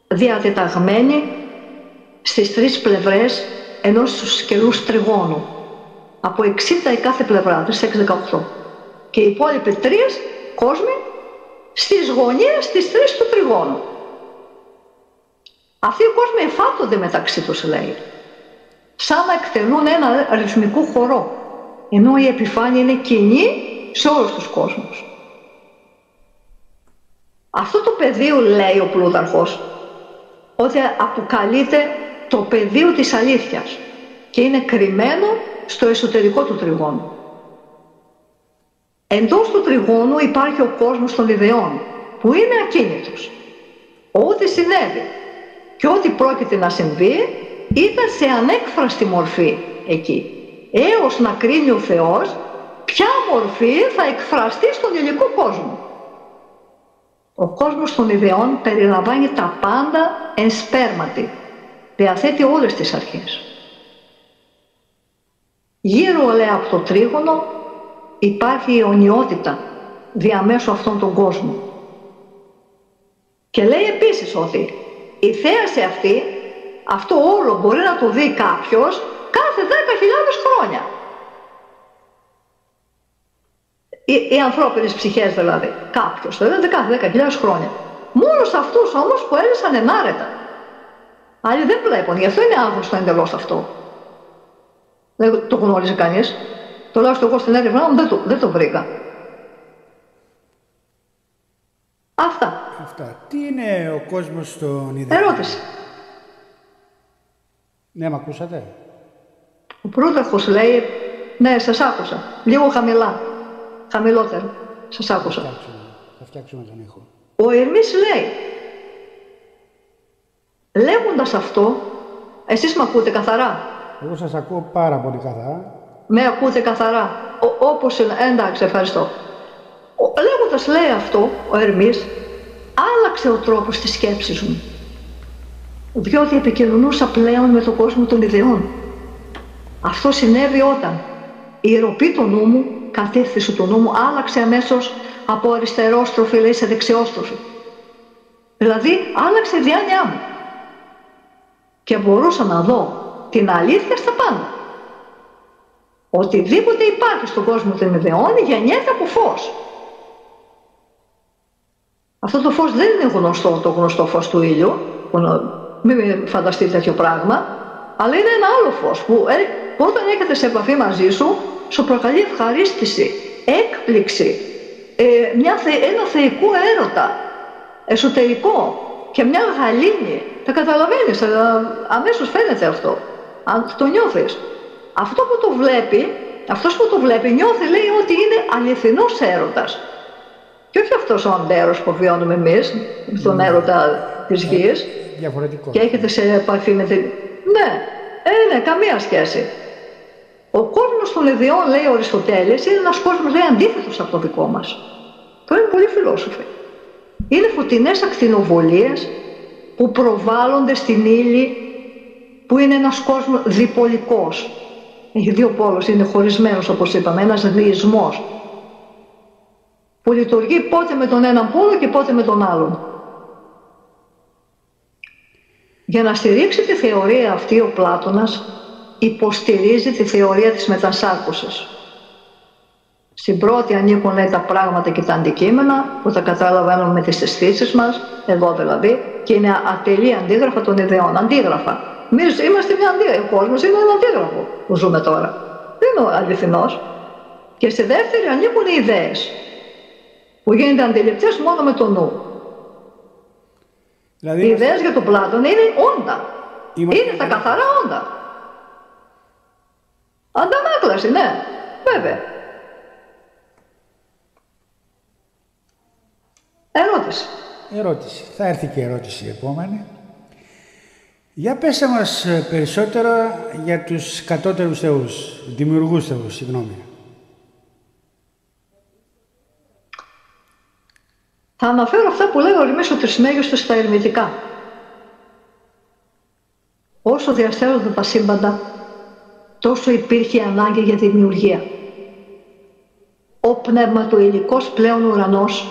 διατεταγμένοι στις τρεις πλευρές ενός σκελούς τριγώνου. Από 60 η κάθε πλευρά, 3, 6, 18. Και οι υπόλοιποι 3 κόσμοι στις γωνίες της 3 του τριγώνου. Αυτοί οι κόσμοι εφάπτονται μεταξύ τους, λέει, σαν να εκτελούν ένα αριθμικό χορό, ενώ η επιφάνεια είναι κοινή σε όλους τους κόσμους. Αυτό το πεδίο, λέει ο Πλούταρχος, ότι αποκαλείται το πεδίο της αλήθειας και είναι κρυμμένο στο εσωτερικό του τριγώνου. Εντός του τριγώνου υπάρχει ο κόσμος των ιδεών, που είναι ακίνητος. Ό,τι συνέβη και ό,τι πρόκειται να συμβεί ήταν σε ανέκφραστη μορφή εκεί, έως να κρίνει ο Θεός ποια μορφή θα εκφραστεί στον υλικό κόσμο. Ο κόσμος των ιδεών περιλαμβάνει τα πάντα εν σπέρματι, διαθέτει όλες τις αρχές. Γύρω, λέει, από το τρίγωνο υπάρχει η αιωνιότητα διαμέσου αυτών των κόσμων. Και λέει επίσης ότι η θέαση αυτή, αυτό όλο μπορεί να το δει κάποιος κάθε 10.000 χρόνια. Οι ανθρώπινες ψυχές δηλαδή, κάποιος, δηλαδή κάθε 10.000 χρόνια. Μόνο σε αυτούς όμως που έζησαν ενάρετα. Άλλοι δεν βλέπουν, γι' αυτό είναι άγνωστο εντελώς αυτό. Δεν το γνώριζε κανείς. Τουλάχιστον εγώ στην έρευνά μου δεν το βρήκα. Αυτά. Τι είναι ο κόσμος των ιδεών? Ερώτηση. Ναι, μ' ακούσατε? Ο Πλούταρχος λέει, ναι, σας άκουσα. Λίγο χαμηλά. Χαμηλότερο. Σας άκουσα. Θα φτιάξουμε τον ήχο. Ο Ερμής λέει, λέγοντας αυτό, εσείς με ακούτε καθαρά? Εγώ σας ακούω πάρα πολύ καθαρά. Με ακούτε καθαρά? Όπως, εντάξει, ευχαριστώ. Λέγοντας, λέει αυτό, ο Ερμής, άλλαξε ο τρόπος της σκέψης μου. Διότι επικοινωνούσα πλέον με τον κόσμο των ιδεών. Αυτό συνέβη όταν η ροπή του νου μου, κατεύθυνση του νου μου, άλλαξε αμέσως από αριστερόστροφη, λέει, σε δεξιόστροφη. Δηλαδή, άλλαξε η διάνοιά μου. Και μπορούσα να δω την αλήθεια στα πάντα. Οτιδήποτε υπάρχει στον κόσμο των ιδεών γεννιέται από φως. Αυτό το φως δεν είναι γνωστό, το γνωστό φως του ήλιου, που μην φανταστείτε τέτοιο πράγμα, αλλά είναι ένα άλλο φως που όταν έρχεται σε επαφή μαζί σου, σου προκαλεί ευχαρίστηση, έκπληξη, ένα θεϊκό έρωτα, εσωτερικό και μια γαλήνη. Τα καταλαβαίνεις, αμέσως φαίνεται αυτό, αν το νιώθεις. Αυτό που το βλέπει, αυτός που το βλέπει νιώθει, λέει, ότι είναι αληθινός έρωτας. Και όχι αυτός ο αντέρος που βιώνουμε εμείς, τον έρωτα της γης. Διαφορετικό. Και έχετε σε επαφή με την... Ναι, καμία σχέση. Ο κόσμος των ιδεών, λέει ο Αριστοτέλης, είναι ένας κόσμος, λέει, αντίθετος από το δικό μας. Τώρα είναι πολύ φιλόσοφοι. Είναι φωτεινές ακτινοβολίες που προβάλλονται στην ύλη, που είναι ένας κόσμος διπολικός. Έχει δύο πόλους, είναι χωρισμένος, όπως είπαμε, ένας διεισμός, που λειτουργεί πότε με τον έναν πόλο και πότε με τον άλλον. Για να στηρίξει τη θεωρία αυτή, ο Πλάτωνας υποστηρίζει τη θεωρία της μετασάρκωσης. Στην πρώτη ανήκουν, λέει, τα πράγματα και τα αντικείμενα που τα καταλαβαίνουμε με τις αισθήσεις μας, εδώ δηλαδή, και είναι ατελή αντίγραφα των ιδεών. Αντίγραφα. Εμείς είμαστε μια αντίγραφα. Ο κόσμος είναι ένα αντίγραφο που ζούμε τώρα. Δεν είναι ο αληθινός. Και στη δεύτερη ανήκουν οι ιδέες, που γίνονται αντιληπτές μόνο με το νου. Δηλαδή, οι ιδέες για τον Πλάτωνα είναι όντα. Είναι τα καθαρά όντα. Αντανάκλαση, ναι, βέβαια. Ερώτηση. Θα έρθει και ερώτηση η επόμενη. Για πέστε μας περισσότερα για τους κατώτερους θεούς, δημιουργούς θεούς, συγγνώμη. Θα αναφέρω αυτά που λέει ο Ερμής ο Τρισμέγιστος στα ερμητικά. Όσο διαστέλλονται τα σύμπαντα, τόσο υπήρχε ανάγκη για δημιουργία. Ο πνευματοηλικός πλέον ουρανός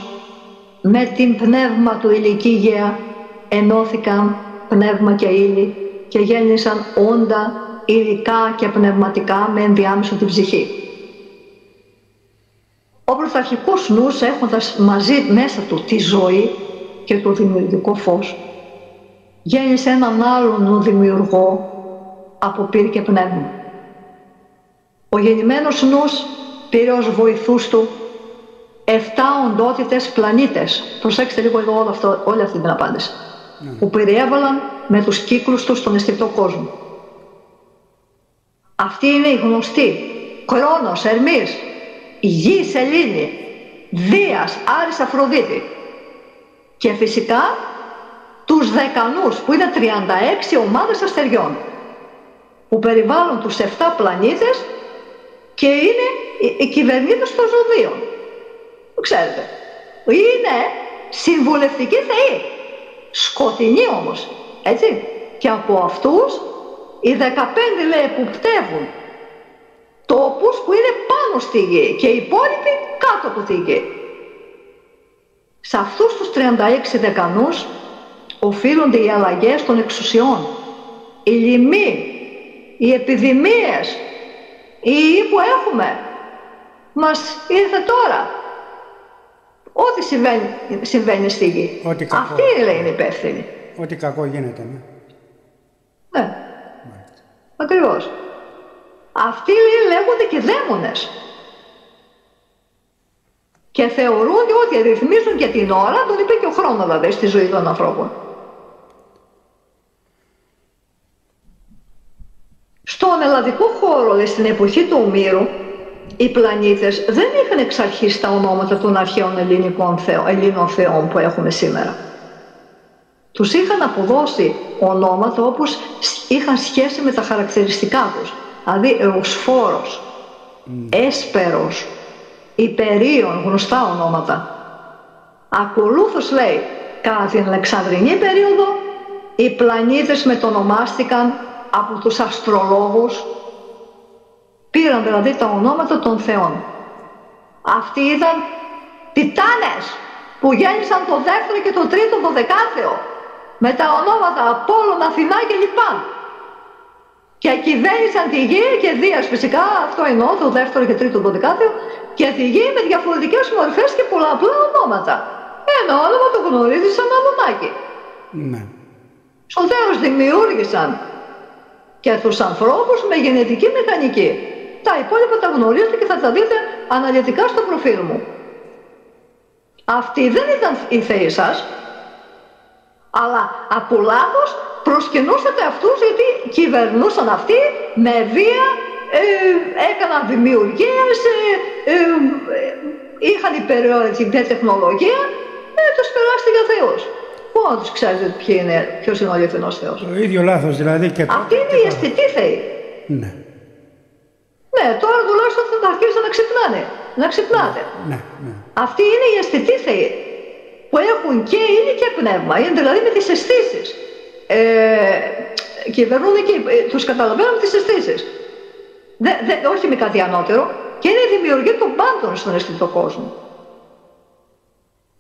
με την πνευματοηλική γαία ενώθηκαν πνεύμα και ύλη και γέννησαν όντα υλικά και πνευματικά με ενδιάμεσο την ψυχή. Ο πρωταρχικός νους, έχοντας μαζί μέσα του τη ζωή και το δημιουργικό φως, γέννησε έναν άλλον νου δημιουργό από πύρη και πνεύμα. Ο γεννημένος νους πήρε ως βοηθούς του 7 οντότητες πλανήτες. Προσέξτε λίγο εδώ όλη αυτή την απάντηση. Που περιέβαλαν με τους κύκλους τους στον αισθητό κόσμο. Αυτοί είναι οι γνωστοί Κρόνος, Ερμής, Γη, Σελήνη, Δίας, Άρης, Αφροδίτη. Και φυσικά τους δεκανούς που είναι 36 ομάδες αστεριών που περιβάλλουν τους 7 πλανήτες και είναι οι κυβερνήτες των ζωδίων. Το ξέρετε. Είναι συμβουλευτικοί θεοί. Σκοτεινοί όμως. Έτσι. Και από αυτούς οι 15 λέει εποπτεύουν τόπους που είναι πάνω στη γη και οι υπόλοιποι κάτω από τη γη. Σε αυτούς τους 36 δεκανούς οφείλονται οι αλλαγές των εξουσιών, οι λοιμοί, οι επιδημίες, οι ιοί που έχουμε. Μας ήρθε τώρα. Ό,τι συμβαίνει στη γη. Αυτή είναι υπεύθυνη. Ό,τι κακό γίνεται, ναι. Ναι. Ακριβώς. Αυτοί λέγονται και δαίμονες. Και θεωρούνται ότι ρυθμίζουν και την ώρα, τον είπε και ο χρόνος δηλαδή στη ζωή των ανθρώπων. Στον ελλαδικό χώρο, στην εποχή του Ομήρου, οι πλανήτες δεν είχαν εξ αρχής τα ονόματα των αρχαίων Ελλήνων θεών που έχουμε σήμερα. Τους είχαν αποδώσει ονόματα όπως είχαν σχέση με τα χαρακτηριστικά τους. Δηλαδή Εωσφόρος, Έσπερος, Υπερίων, γνωστά ονόματα. Ακολούθως λέει, κατά την Αλεξανδρινή περίοδο, οι πλανήτες μετονομάστηκαν από τους αστρολόγους, πήραν δηλαδή τα ονόματα των θεών. Αυτοί ήταν τιτάνες που γέννησαν το δεύτερο και το τρίτο δωδεκάθεο με τα ονόματα Απόλλων, Αθηνά και λοιπά. Και κυβέρνησαν τη γη και Δίας φυσικά, αυτό εννοώ, το δεύτερο και τρίτο δωδεκάθεο, και τη γη με διαφορετικές μορφές και πολλαπλά ονόματα. Ένα όνομα το γνωρίζεις σαν Αδωνάκη. Ναι. Στο τέλος δημιούργησαν και τους ανθρώπους με γενετική μηχανική. Τα υπόλοιπα τα γνωρίζετε και θα τα δείτε αναλυτικά στο προφίλ μου. Αυτοί δεν ήταν οι θεοί σας, αλλά από λάθος προσκυνούσατε αυτούς γιατί κυβερνούσαν αυτοί με βία, έκαναν δημιουργίες, είχαν υπεραιωρητική τεχνολογία, τους περάσετε για θεούς. Πού να τους ξέρετε ποιος είναι ο αληθινός Θεός. Το ίδιο λάθος δηλαδή και τότε. Αυτοί είναι οι αισθητοί θεοί. Ναι. Ναι, τώρα τουλάχιστον θα αρχίσετε να ξυπνάνε. Να ξυπνάτε. Ναι, ναι. Αυτοί είναι οι αισθητοί θεοί που έχουν και ύλη και πνεύμα. Είναι δηλαδή με τις αισθήσεις. Κυβερνούν και τους καταλαβαίνουν με τις αισθήσεις. Όχι με κάτι ανώτερο. Και είναι η δημιουργία των πάντων στον αισθητό κόσμο.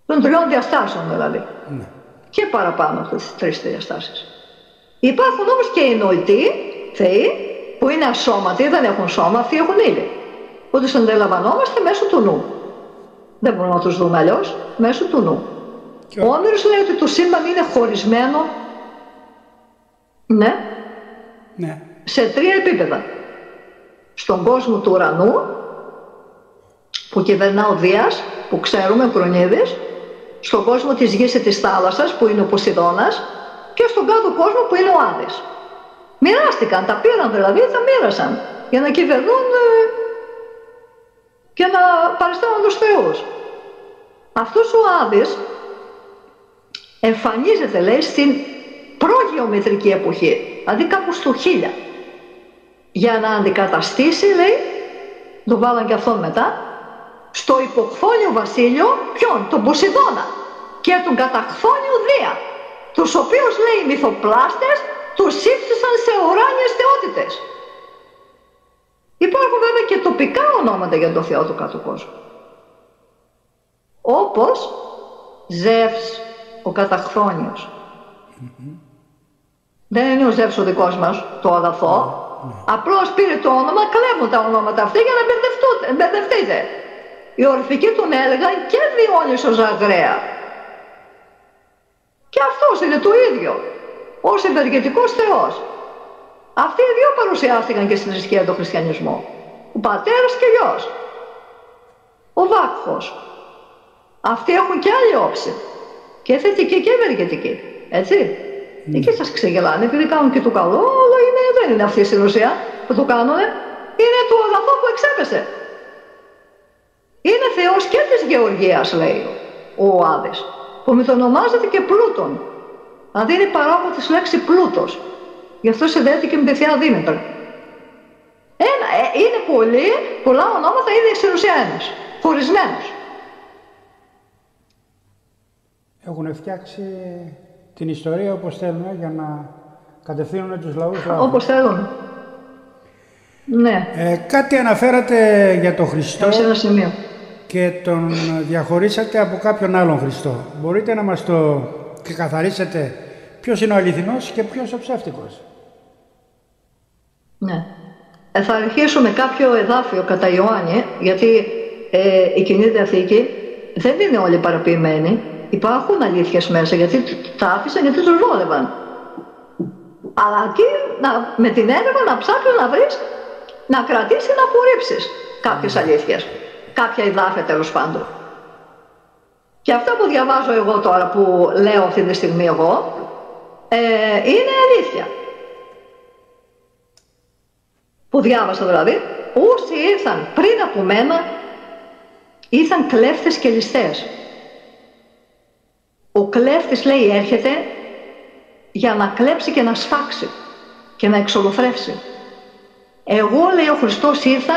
Των 3 διαστάσεων δηλαδή. Ναι. Και παραπάνω από τις 3 διαστάσεις. Υπάρχουν όμως και οι νοητοί θεοί που είναι ασώματοι, δεν έχουν σώμα, αυτοί έχουν ύλη. Που τους αντιλαμβανόμαστε μέσω του νου. Δεν μπορούμε να τους δούμε αλλιώς, μέσω του νου. Ο Όμηρος λέει ότι το σύμπαν είναι χωρισμένο, ναι, σε 3 επίπεδα. Στον κόσμο του ουρανού, που κυβερνά ο Δίας, που ξέρουμε, ο Κρονίδης, στον κόσμο της γης και της θάλασσας, που είναι ο Ποσειδώνας, και στον κάτω κόσμο που είναι ο Άδης. Μοιράστηκαν, τα πήραν δηλαδή, τα μοίρασαν, για να κυβερνούν και να παριστάνουν τους θεούς. Αυτός ο Άδης εμφανίζεται, λέει, στην προγεωμετρική εποχή, δηλαδή κάπου στο 1000, για να αντικαταστήσει, λέει, το βάλαν και αυτόν μετά, στο υποχθόνιο βασίλειο, ποιον, τον Ποσειδώνα και τον καταχθόνιο Δία, τους οποίους, λέει, οι μυθοπλάστες τους ύψισαν σε ουράνιες θεότητες. Υπάρχουν βέβαια και τοπικά ονόματα για τον Θεό του κάτω κόσμου. Όπως Ζεύς, ο καταχθόνιος. Δεν είναι ο Ζεύς ο δικός μας, το αγαθό. Απλώς πήρε το όνομα, κλέβουν τα ονόματα αυτά για να μπερδευτείτε. Οι ορφικοί τον έλεγαν και Διόνυσο Ζαγραία. Και αυτός είναι το ίδιο, ως ευεργετικός θεός. Αυτοί οι δύο παρουσιάστηκαν και στην θρησκεία του χριστιανισμού. Ο πατέρας και γιος. Ο Βάκχος. Αυτοί έχουν και άλλη όψη. Και θετική και ευεργετική. Έτσι. Εκεί σας ξεγελάνε, επειδή κάνουν και το καλό, αλλά δεν είναι αυτή στην ουσία που το κάνουνε. Είναι το αγαθό που εξέπεσε. Είναι Θεός και της Γεωργίας, λέει ο Άδης, που μυθονομάζεται και πλούτον. Δηλαδή είναι παράγον της λέξη πλούτος. Γι' αυτό συνδέεται και με τη Θεία Δήμητρα. Είναι πολλά ονόματα, είναι στην ουσία ένας, χωρισμένος. Έχουν φτιάξει την ιστορία όπως θέλουν για να κατευθύνουν τους λαούς. Όπως θέλουν. Ναι. Κάτι αναφέρατε για τον Χριστό σε ένα σημείο και τον διαχωρίσατε από κάποιον άλλον Χριστό. Μπορείτε να μας το ξεκαθαρίσετε ποιος είναι ο αληθινός και ποιος ο ψεύτικος? Ναι. Θα αρχίσουμε κάποιο εδάφιο κατά Ιωάννη, γιατί η Καινή Διαθήκη δεν είναι όλοι παραποιημένοι. Υπάρχουν αλήθειες μέσα, γιατί τα άφησαν, γιατί τους βόλευαν. Αλλά εκεί με την έρευνα να ψάχνεις να βρεις, να κρατήσεις, να απορρίψεις κάποιες αλήθειες. Κάποια εδάφια τέλος πάντων. Και αυτά που διαβάζω εγώ τώρα, που λέω αυτή τη στιγμή εγώ, είναι αλήθεια. Που διάβασα δηλαδή, όσοι ήρθαν πριν από μένα, ήρθαν κλέφτες και ληστές. Ο κλέφτης, λέει, έρχεται για να κλέψει και να σφάξει και να εξολοθρεύσει. Εγώ, λέει, ο Χριστός ήρθα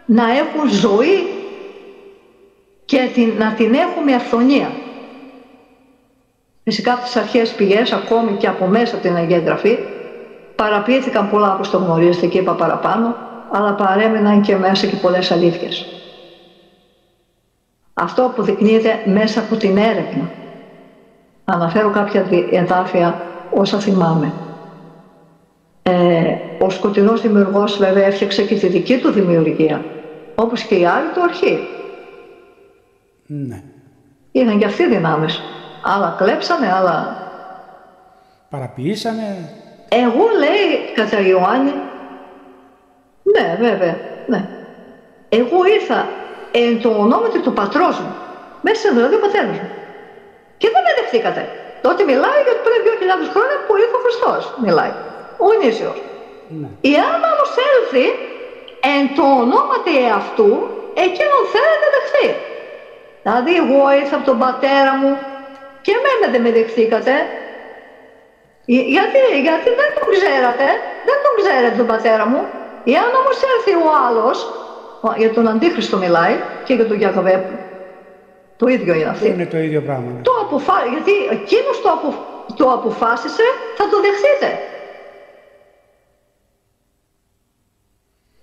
να έχουν ζωή και να την έχουμε αυθονία. Φυσικά από τις αρχαίες πηγές, ακόμη και από μέσα από την Αγία Γραφή, παραποιήθηκαν πολλά, όπως το γνωρίζετε και είπα παραπάνω, αλλά παρέμειναν και μέσα και πολλές αλήθειες. Αυτό αποδεικνύεται μέσα από την έρευνα. Αναφέρω κάποια εδάφια όσα θυμάμαι. Ο σκοτεινός δημιουργός βέβαια έφτιαξε και τη δική του δημιουργία, όπως και οι άλλοι του αρχή. Ναι. Είχαν και αυτοί δυνάμεις. Άλλα κλέψανε, άλλα παραποιήσανε. Εγώ, λέει, κατά Ιωάννη, ναι βέβαια, ναι. Εγώ ήρθα εν το ονόματι του πατρός μου, μέσα δηλαδή ο πατέρας μου. Και δεν με δεχτήκατε. Τότε μιλάει για πριν 2.000 χρόνια που ήρθε ο Χριστός, μιλάει. Ο Ονήσιος. Ναι. Εάν όμως έλθει εν το ονόματι εαυτού, εκείνον θέλετε δεχθεί. Δηλαδή εγώ ήρθα από τον πατέρα μου και εμένα δεν με δεχτήκατε. Γιατί δεν τον ξέρατε, δεν τον ξέρετε τον πατέρα μου. Εάν όμως έρθει ο άλλος, για τον Αντίχριστο μιλάει και για τον Ιακωβέ, το ίδιο είναι αυτό. Είναι το ίδιο πράγμα. Γιατί εκείνος το αποφάσισε, θα το δεχτείτε.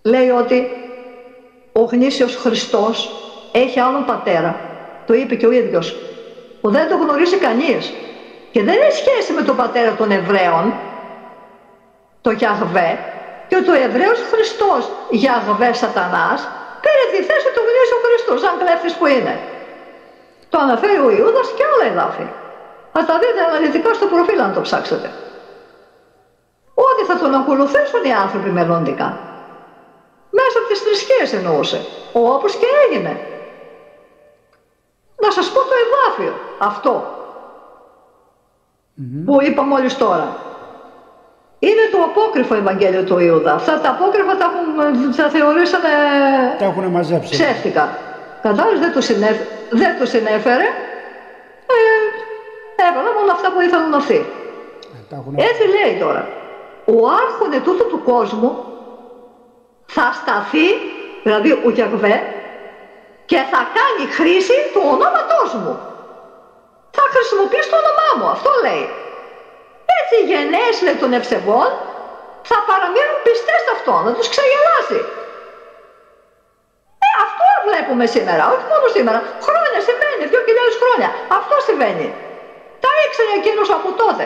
Λέει ότι ο γνήσιος Χριστός έχει άλλον πατέρα. Το είπε και ο ίδιος, που δεν το γνωρίζει κανείς. Και δεν έχει σχέση με τον πατέρα των Εβραίων, το Γιαχβέ, και ο Εβραίος Χριστός, Γιαχβέ Σατανάς, πήρε τη θέση του γνήσιου Χριστού, σαν κλέφτης που είναι. Το αναφέρει ο Ιούδας και άλλα εδάφη. Θα τα δείτε αναλυτικά στο προφίλ αν το ψάξετε. Ότι θα τον ακολουθήσουν οι άνθρωποι μελλοντικά. Μέσα από τις θρησκείες εννοούσε, όπως και έγινε. Να σας πω το εδάφιο αυτό που είπα μόλις τώρα. Είναι το απόκριφο Ευαγγέλιο του Ιούδα. Αυτά τα απόκριφα τα θεωρήσανε τα έχουν μαζέψει. Ψεύτικα. Κατάλαβες, δεν του συνέφερε. Έβαλα μόνο αυτά που ήθελαν αυτοί. Έτσι λέει τώρα. Ο άρχον τούτου του κόσμου θα σταθεί, δηλαδή ο Γιαχβέ, και θα κάνει χρήση του ονόματός μου. Θα χρησιμοποιήσει το όνομά μου, αυτό λέει. Έτσι οι γενναίες, λέει, των ευσεβών θα παραμείνουν πιστές σε αυτόν, να τους ξεγελάσει. Αυτό βλέπουμε σήμερα, όχι μόνο σήμερα. Χρόνια συμβαίνει, 2.000 χρόνια. Αυτό συμβαίνει. Τα ήξερε εκείνος από τότε.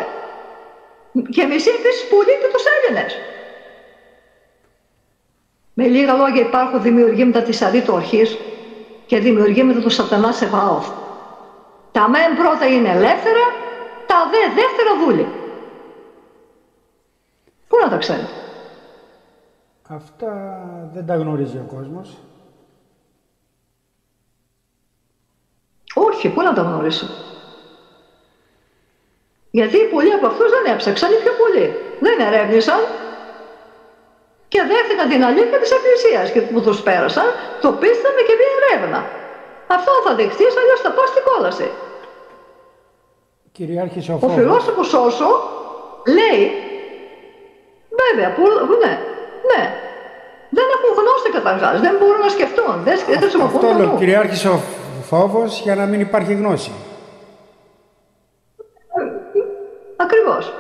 Και εμείς επίσης πουλείτε τους Έλληνες. Με λίγα λόγια, υπάρχουν δημιουργοί μετά της αρήτου αρχής και δημιουργοί μετά του σατανά Σεβαώθ. Τα μεν πρώτα είναι ελεύθερα, τα δε δεύτερα δούλη. Πού να τα ξέρετε? Αυτά δεν τα γνωρίζει ο κόσμος. Όχι, πού να τα γνωρίσει? Γιατί πολλοί από αυτούς δεν έψαξαν, οι πιο πολλοί. Δεν ερεύνησαν και δέχτηκαν την αλήθεια της Εκκλησίας και που τους πέρασαν, το πίστευαν και μια έρευνα. Αυτό θα δεχτείς, αλλιώς θα πας στην κόλαση. Κυριάρχησε ο Ο φόβος. φιλόσοφος Όσο λέει, βέβαια, ναι, δεν έχουν γνώση καταρχάς, δεν μπορούν να σκεφτούν, δεν χρησιμοποιούν Αυτό το λέω, νου. κυριάρχησε ο φόβος για να μην υπάρχει γνώση. Ακριβώς.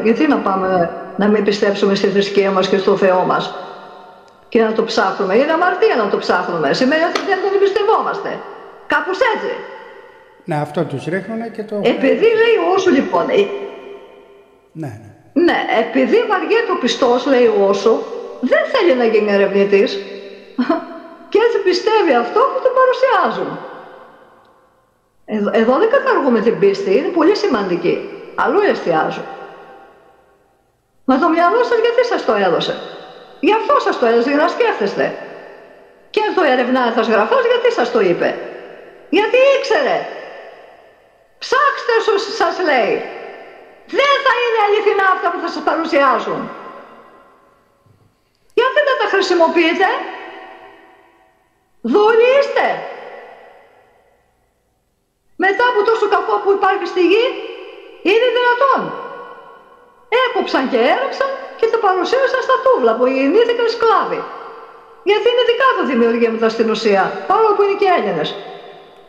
Γιατί να πάμε να μην πιστέψουμε στη θρησκεία μας και στο Θεό μας και να το ψάχνουμε? Είναι αμαρτία να το ψάχνουμε. Σημαίνει ότι δεν τον εμπιστευόμαστε. Κάπως έτσι. Ναι, αυτό τους ρίχνουνε και το... Επειδή λέει ο Όσο λοιπόν... Ναι. Ναι, επειδή βαριέται ο πιστός, λέει ο Όσο, δεν θέλει να γίνει ερευνητής. Και έτσι πιστεύει αυτό που το παρουσιάζουν. Εδώ δεν καταργούμε την πίστη, είναι πολύ σημαντική. Αλλού εστιάζω. Μα το μυαλό σας γιατί σας το έδωσε? Γι' αυτό σας το έδωσε, για να σκέφτεστε. Και το ερευνάει θα γραφός, γιατί σας το είπε? Γιατί ήξερε. Ψάξτε όσους σας λέει. Δεν θα είναι αληθινά αυτά που θα σας παρουσιάσουν. Γιατί δεν τα χρησιμοποιείτε? Δούλοι είστε. Μετά από τόσο κακό που υπάρχει στη γη, είναι δυνατόν? Έκοψαν και έραψαν και τα παρουσίασαν στα τούβλα που γεννήθηκαν σκλάβοι. Γιατί είναι δικά του δημιουργία μετά στην ουσία, παρόλο που είναι και Έλληνες.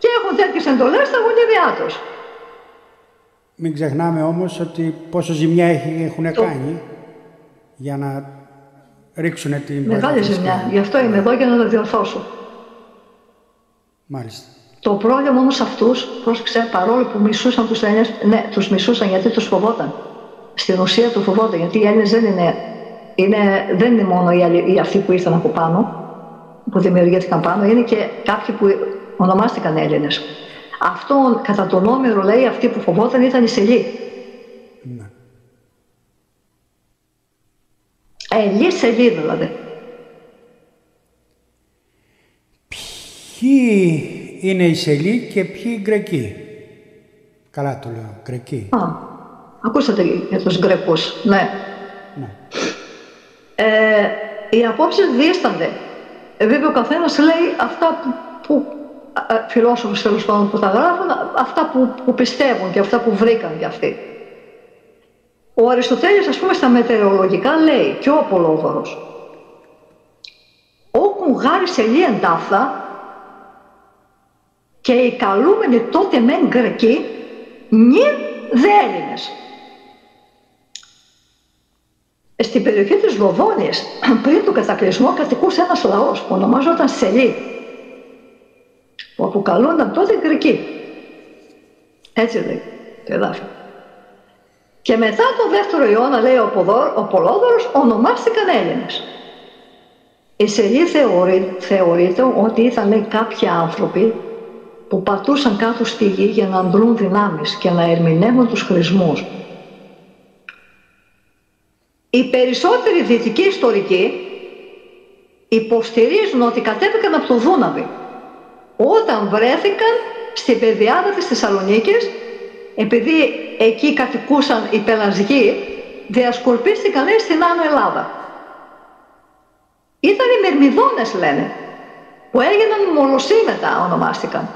Και έχουν τέτοιες εντολές στα γονίδια τους. Μην ξεχνάμε όμως ότι πόσο ζημιά έχουν κάνει για να ρίξουν την... Μεγάλη ζημιά. Γι' αυτό είμαι εδώ για να τα διορθώσω. Μάλιστα. Το πρόβλημα όμως αυτούς, πρόσεξε, παρόλο που μισούσαν τους Έλληνες, ναι, τους μισούσαν γιατί τους φοβόταν. Στην ουσία του φοβόταν, γιατί οι Έλληνες δεν είναι μόνο οι αυτοί που ήρθαν από πάνω, που δημιουργήθηκαν πάνω, είναι και κάποιοι που ονομάστηκαν Έλληνες. Αυτό κατά τον Όμηρο, λέει, αυτοί που φοβόταν ήταν οι Σελοί. Ναι. Σελοί δηλαδή. Ποιοι είναι οι Σελοί και ποιοι οι Γκρεκοί? Καλά το λέω, Γκρεκοί. Ακούσατε για τους Γκρεκούς, ναι. Ναι. Οι απόψεις δίστανται. Βέβαια ο καθένας λέει αυτά που φιλόσοφους τέλος πάντων που τα γράφουν, αυτά που πιστεύουν και αυτά που βρήκαν κι αυτοί. Ο Αριστοτέλης, ας πούμε, στα μετεωρολογικά λέει, και ο Απολόγωρος, «Όκουν γάρι Σελοί εντάφθα και οι καλούμενοι τότε μεν Γκρεκοί, νυν δε Έλληνες». Στην περιοχή της Λοδόνης, πριν τον κατακλυσμό, κατοικούσε ένας λαός που ονομάζονταν Σελοί, που αποκαλούνταν τότε Γκρικοί. Έτσι λέει το εδάφιο. Και μετά τον δεύτερο αιώνα, λέει ο Πολόδωρος, ονομάστηκαν Έλληνες. Οι Σελοί θεωρείται ότι ήταν, λέει, κάποιοι άνθρωποι που πατούσαν κάτω στη γη για να αντλούν δυνάμεις και να ερμηνεύουν τους χρησμούς. Οι περισσότεροι δυτικοί ιστορικοί υποστηρίζουν ότι κατέβηκαν από το Δούναβι όταν βρέθηκαν στην πεδιάδα της Θεσσαλονίκης, επειδή εκεί κατοικούσαν οι πελασγοί, διασκορπίστηκαν, λέει, στην Άνω Ελλάδα. Ήταν οι Μυρμηδόνες, λένε, που έγιναν Μολοσσοί μετά ονομάστηκαν.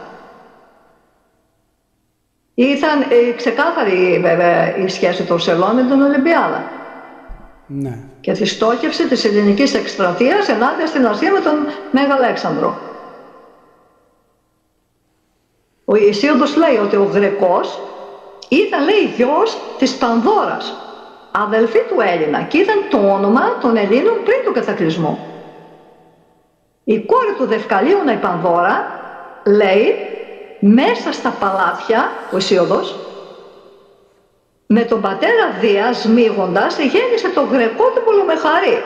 Ήταν ξεκάθαρη βέβαια η σχέση των Σελών με τον Ολυμπιάδα. Ναι. Και τη στόχευση της ελληνικής εκστρατείας ενάντια στην Ασία με τον Μέγα Αλέξανδρο. Ο Ησίωδος λέει ότι ο Γρεκός ήταν, λέει, γιος της Πανδώρας, αδελφή του Έλληνα, και ήταν το όνομα των Ελλήνων πριν τον κατακλυσμό. Η κόρη του Δευκαλίωνα, η Πανδώρα, λέει, μέσα στα παλάτια, ο Ησίωδος, με τον πατέρα Δία σμίγοντας, γέννησε τον Γρεκό του Πολομεχαρή.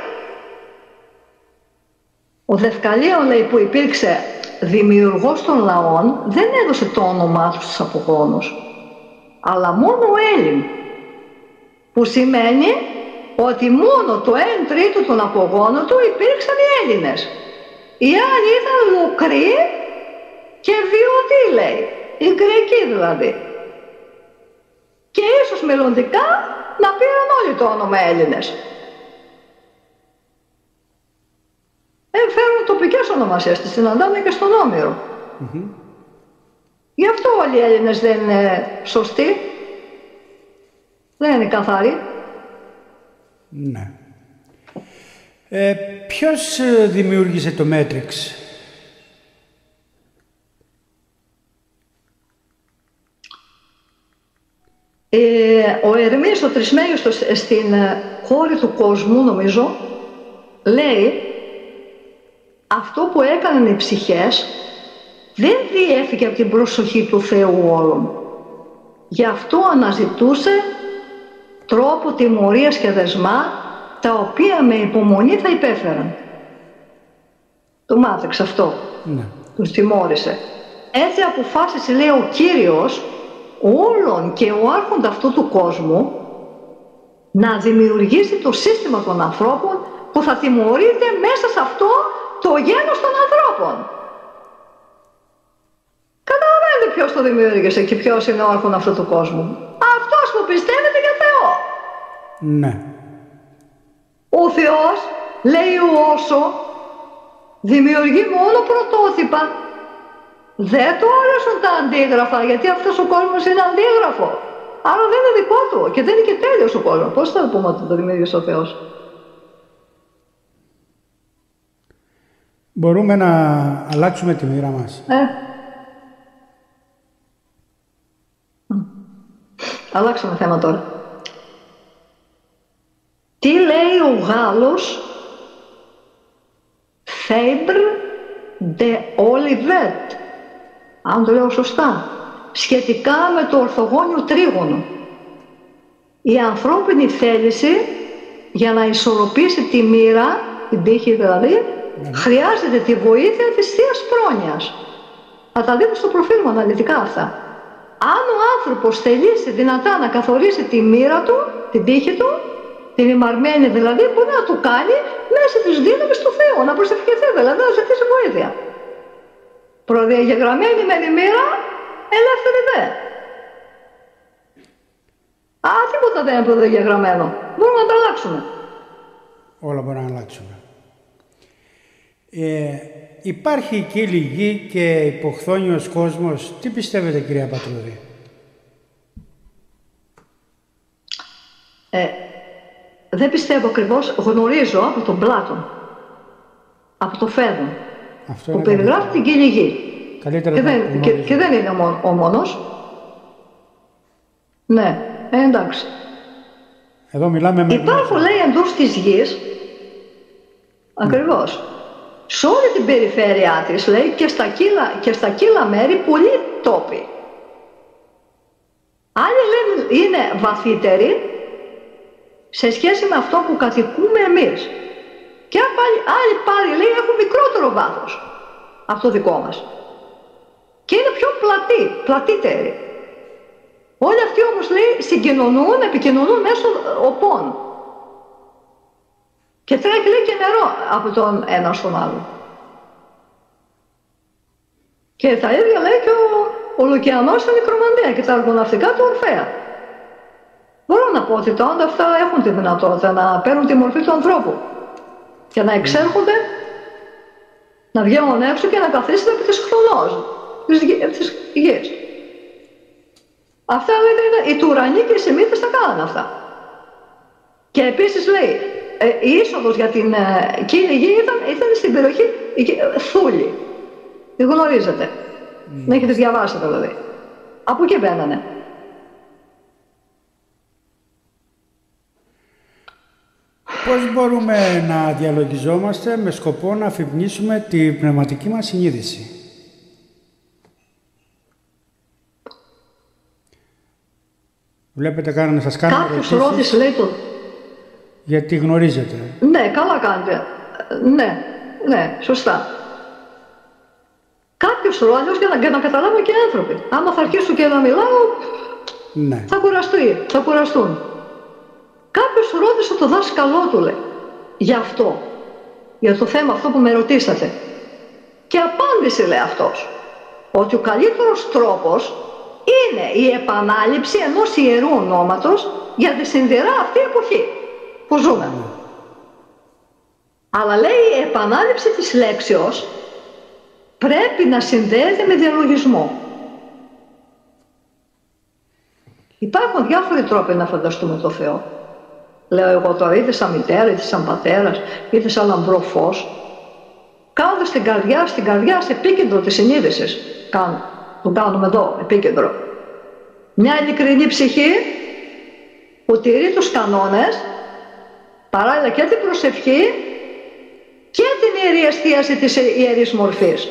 Ο Δευκαλίων, λέει, που υπήρξε δημιουργός των λαών, δεν έδωσε το όνομά του στους απογόνους, αλλά μόνο ο Έλλην, που σημαίνει ότι μόνο το 1/3 των απογόνων του υπήρξαν οι Έλληνες. Οι άλλοι ήταν Λουκροί και Βιωτοί, λέει, οι Γκρεκοί δηλαδή. Και ίσως μελλοντικά να πήραν όλοι το όνομα Έλληνες. Φέρουν τοπικές ονομασίες, τις συναντάμε και στον Όμηρο. Γι' αυτό όλοι οι Έλληνες δεν είναι σωστοί, δεν είναι καθαροί. Ναι. Ποιος δημιούργησε το Matrix? Ο Ερμής, ο Τρισμέγιστος, στην χώρη του κόσμου, νομίζω, λέει αυτό που έκαναν οι ψυχές δεν διέφυγε από την προσοχή του Θεού όλων. Γι' αυτό αναζητούσε τρόπο τιμωρίας και δεσμά, τα οποία με υπομονή θα υπέφεραν. Το μάθεξε αυτό. Ναι. Τους τιμώρησε. Έτσι αποφάσισε, λέει, ο Κύριος όλων και ο άρχοντα αυτού του κόσμου να δημιουργήσει το σύστημα των ανθρώπων που θα τιμωρείται μέσα σε αυτό το γένος των ανθρώπων. Καταλαβαίνετε ποιος το δημιούργησε και ποιος είναι ο άρχον αυτού του κόσμου. Αυτός που πιστεύετε για Θεό. Ναι. Ο Θεός, λέει ο Όσο, δημιουργεί μόνο πρωτότυπα. Δεν του άρεσαν τα αντίγραφα, γιατί αυτός ο κόσμος είναι αντίγραφο. Άρα δεν είναι δικό του και δεν είναι και τέλειος ο κόσμος. Πώς θα πούμε ότι το δημιούργησε ο Θεός? Μπορούμε να αλλάξουμε τη μοίρα μας. Αλλάξαμε θέμα τώρα. Τι λέει ο Γάλλος Fabre de Olivet, αν το λέω σωστά, σχετικά με το ορθογώνιο τρίγωνο? Η ανθρώπινη θέληση για να ισορροπήσει τη μοίρα, την τύχη δηλαδή, χρειάζεται τη βοήθεια της Θείας Πρόνοιας. Θα τα δείτε στο προφίλ μου αναλυτικά αυτά. Αν ο άνθρωπος θελήσει δυνατά να καθορίσει τη μοίρα του, την τύχη του, την ημαρμένη δηλαδή, μπορεί να το κάνει μέσα της δύναμης του Θεού, να προσευχηθεί δηλαδή, να ζητήσει βοήθεια. Προδιαγεγραμμένη με τη μοίρα, ελεύθερη δε. Τίποτα δεν είναι προδιαγεγραμμένο. Μπορούμε να τα αλλάξουμε. Όλα μπορούμε να αλλάξουμε. Υπάρχει κύλη γη και υποχθόνιος κόσμος. Τι πιστεύετε, κυρία Πατρούδη? Δεν πιστεύω ακριβώς. Γνωρίζω από τον Πλάτων, από το Φέδων, που περιγράφει την κύλη γη. Και δεν είναι ο μόνος. Ναι, εντάξει. Εδώ μιλάμε με... Υπάρχουν, λέει, εντός της γης, ακριβώς, σε όλη την περιφέρειά της, λέει, και στα κύλα μέρη, πολλοί τόποι. Άλλοι, λένε, είναι βαθύτεροι σε σχέση με αυτό που κατοικούμε εμείς. Και άλλοι πάλι, λέει, έχουν μικρότερο βάθος από το δικό μας. Και είναι πιο πλατύτεροι. Όλοι αυτοί όμως, λέει, συγκοινωνούν, επικοινωνούν μέσω οπών. Και τρέχει, λέει, και νερό από τον ένα στον άλλο. Και τα ίδια, λέει, και ο Λουκιανός στην Νικρομαντία και τα αργοναυτικά του Ορφέα. Μπορώ να πω ότι τα όντα αυτά έχουν τη δυνατότητα να παίρνουν τη μορφή του ανθρώπου και να εξέρχονται, να βγαίνουν έξω και να καθίσουν επί της χρονός, της γης. Αυτά, λέει, οι τουρανοί και οι Σεμίτες τα κάνανε αυτά. Και επίσης, λέει, η είσοδος για την κύλη γη ήταν στην περιοχή Θούλη. Τη γνωρίζετε. Να έχετε διαβάσει δηλαδή. Από εκεί μπαίνανε. Πώς μπορούμε να διαλογιζόμαστε με σκοπό να αφυπνίσουμε την πνευματική μας συνείδηση? Βλέπετε, σας κάνω κάποιος ρώτησε, λέει, το... γιατί γνωρίζετε. Ναι, καλά κάνετε. Ναι. ναι, σωστά. Κάποιος ρόλος για να καταλάβουν και οι άνθρωποι. Άμα θα αρχίσουν και να μιλάω, ναι, θα κουραστούν. Κάποιος ρώτησε το δάσκαλό του, λέει, για αυτό, για το θέμα αυτό που με ρωτήσατε. Και απάντησε, λέει αυτός, ότι ο καλύτερος τρόπος είναι η επανάληψη ενός ιερού ονόματος για τη συνδυρά αυτή εποχή που ζούμε. Αλλά λέει η επανάληψη της λέξεως πρέπει να συνδέεται με διαλογισμό. Υπάρχουν διάφοροι τρόποι να φανταστούμε το Θεό. Λέω εγώ τώρα, είτε σαν μητέρα, είτε σαν πατέρας, είτε σαν λαμπρό φως. Κάνοντας στην καρδιά, σε επίκεντρο της συνείδησης. Το κάνουμε εδώ, επίκεντρο. Μια ειλικρινή ψυχή που τηρεί τους κανόνες, παράλληλα και την προσευχή και την ιερή εστίαση της ιερής μορφής.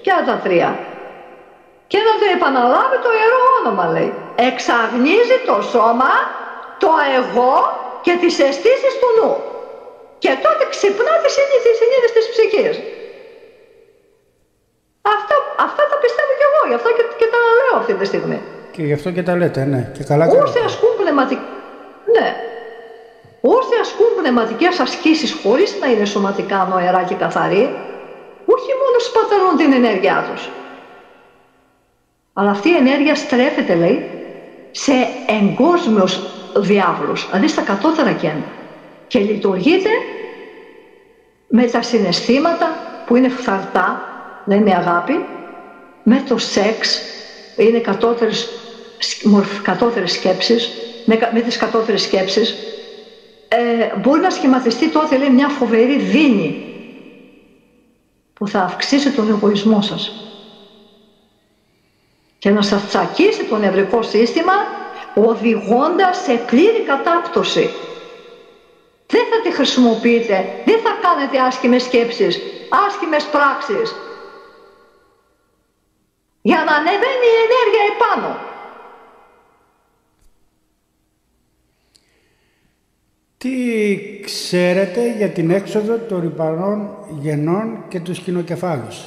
Ποια τα τρία. Και να το επαναλάβει το ιερό όνομα, λέει. Εξαγνίζει το σώμα, το εγώ και τις αισθήσεις του νου. Και τότε ξυπνά τη συνείδηση της ψυχής. Αυτά τα πιστεύω κι εγώ, γι' αυτό και τα λέω αυτή τη στιγμή. Και γι' αυτό και τα λέτε, ναι. Και καλά όσοι ασκούν πνευματικές ασκήσεις χωρίς να είναι σωματικά νοερά και καθαροί, όχι μόνο σπαταλούν την ενέργειά τους, αλλά αυτή η ενέργεια στρέφεται, λέει, σε εγκόσμιους διάβλους, δηλαδή στα κατώτερα κέντρα, και λειτουργείται με τα συναισθήματα που είναι φθαρτά, δεν είναι αγάπη, με το σεξ, είναι κατώτερες σκέψεις, με τις κατώτερες σκέψεις, μπορεί να σχηματιστεί τότε, λέει, μια φοβερή δίνη που θα αυξήσει τον εγωισμό σας και να σας τσακίσει το νευρικό σύστημα, οδηγώντας σε πλήρη κατάπτωση. Δεν θα τη χρησιμοποιείτε, δεν θα κάνετε άσχημες σκέψεις, άσχημες πράξεις, για να ανεβαίνει η ενέργεια επάνω. Τι ξέρετε για την έξοδο των ρυπανών γενών και τους κοινοκεφάλους?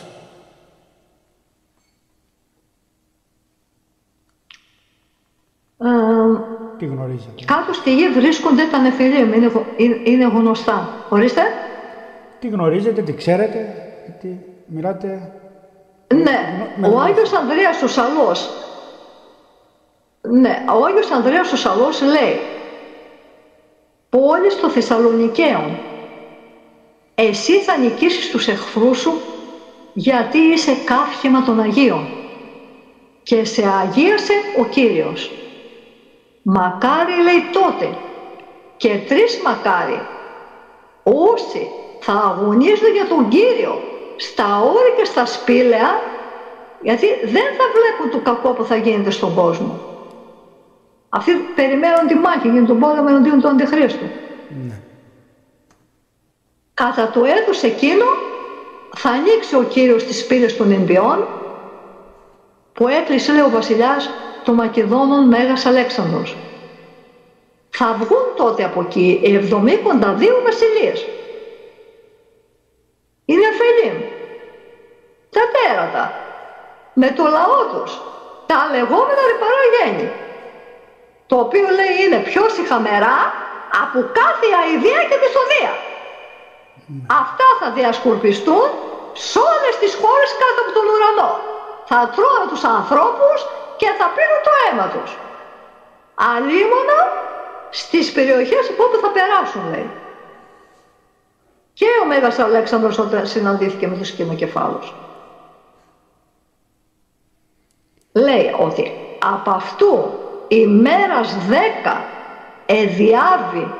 Τι γνωρίζετε? Κάτω στη γη βρίσκονται τα νεφιλίμ, είναι γνωστά. Ορίστε. Τι γνωρίζετε, τι ξέρετε, τι μιλάτε? Ναι, ο Άγιος Ανδρέας ο Σαλός, ο Άγιος Ανδρέας ο Σαλός λέει: πόλης των Θεσσαλονικαίων, εσύ θα νικήσεις τους εχθρούς σου, γιατί είσαι καύχημα των Αγίων και σε αγίασε ο Κύριος. Μακάρι, λέει, τότε και 3 μακάρι όσοι θα αγωνίζονται για τον Κύριο στα όρη και στα σπήλαια, γιατί δεν θα βλέπουν το κακό που θα γίνεται στον κόσμο. Αυτοί περιμένουν τη μάχη για τον πόλεμο εναντίον του Αντιχρίστου. Ναι. Κατά το έτος εκείνο θα ανοίξει ο Κύριος τις πύλες των Ινδιών, που έκλεισε, λέει, ο βασιλιάς των Μακεδόνων Μέγας Αλέξανδρος. Θα βγουν τότε από εκεί 72 βασιλείες. Οι Νεφιλίμ, τα τέρατα, με το λαό τους, τα λεγόμενα ρυπαρά γέννη, το οποίο, λέει, είναι πιο σιχαμερά από κάθε αηδία και δυσοδεία. Αυτά θα διασκορπιστούν σε όλες τις χώρες κάτω από τον ουρανό. Θα τρώνε τους ανθρώπους και θα πίνουν το αίμα τους. Αλίμονα στις περιοχές από όπου θα περάσουν, λέει. Και ο Μέγας Αλέξανδρος όταν συναντήθηκε με τους κοινοκεφάλους. Λέει ότι από αυτού ημέρας 10 εδιάβη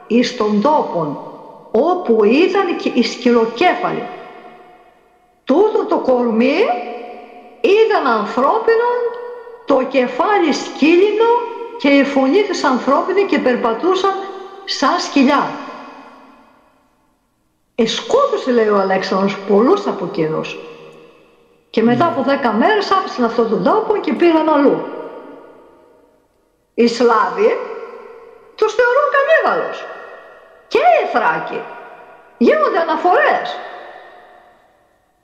εις των τόπων όπου ήταν οι σκυλοκέφαλοι. Τούτο το κορμί ήταν ανθρώπινον, το κεφάλι σκύλινο και η φωνή της ανθρώπινη και περπατούσαν σαν σκυλιά. Εσκότωσε, λέει, ο Αλέξανδρος πολλούς από εκείνους και μετά από 10 μέρες άφησαν αυτόν τον τόπο και πήγαν αλλού. Οι Σλάβοι τους θεωρούν κανίβαλους και οι Θράκοι. Γίνονται αναφορές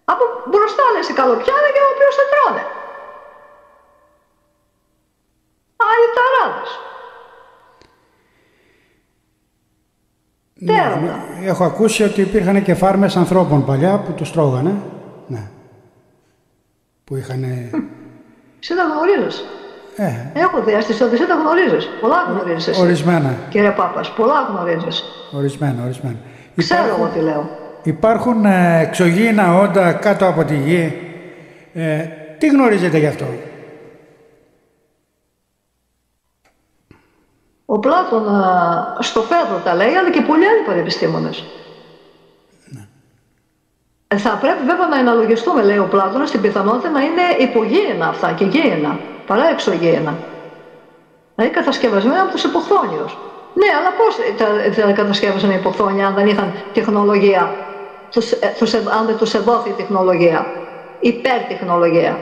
Από μπροστά λες οι καλοπιάδες και ο οποίος σε τρώνε. Άλλοι ταράδες. Ναι, έχω ακούσει ότι υπήρχαν και φάρμες ανθρώπων παλιά που τους τρώγανε. Ναι. Που είχαν... Εσύ τα γνωρίζεις. Έχω δει, στη Οδυσσέα τα γνωρίζεις. Πολλά γνωρίζεις εσύ. Ορισμένα. Κύριε Πάπας, πολλά γνωρίζεις. Ορισμένα. Ξέρω εγώ τι λέω. Υπάρχουν εξωγήινα όντα κάτω από τη γη. Τι γνωρίζετε γι' αυτό? Ο Πλάτων στο Φέδρο τα λέει, αλλά και πολλοί άλλοι πανεπιστήμονες. Ναι. Θα πρέπει βέβαια να αναλογιστούμε, λέει ο Πλάτωνας, στην πιθανότητα να είναι υπογείνα αυτά και γήινα, παρά εξωγήινα. Δηλαδή κατασκευασμένα από τους υποχθόνιους. Ναι, αλλά πώς τα κατασκεύασαν οι υποχθόνια αν δεν είχαν τεχνολογία, αν δεν τους εδόθη η τεχνολογία, υπερτεχνολογία.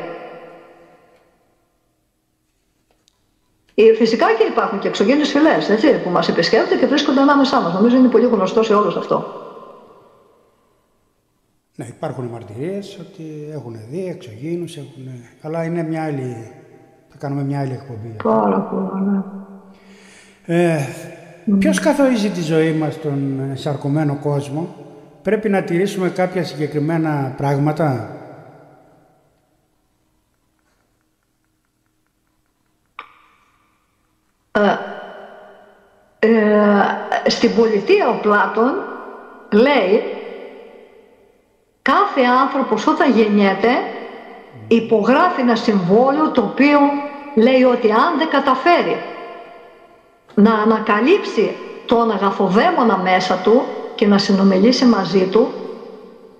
Φυσικά και υπάρχουν και εξωγήινες φυλές, έτσι, που μας επισκέπτονται και βρίσκονται ανάμεσά μας. Νομίζω είναι πολύ γνωστό σε όλους αυτό. Ναι, υπάρχουν μαρτυρίες ότι έχουν δει εξωγήινους, αλλά είναι μια άλλη... Θα κάνουμε μια άλλη εκπομπή. Πάρα πολλά, ναι. Ποιος καθορίζει τη ζωή μας στον σαρκωμένο κόσμο? Πρέπει να τηρήσουμε κάποια συγκεκριμένα πράγματα? Στην πολιτεία ο Πλάτων λέει κάθε άνθρωπος όταν γεννιέται υπογράφει ένα συμβόλαιο το οποίο λέει ότι αν δεν καταφέρει να ανακαλύψει τον αγαθοδαίμονα μέσα του και να συνομιλήσει μαζί του,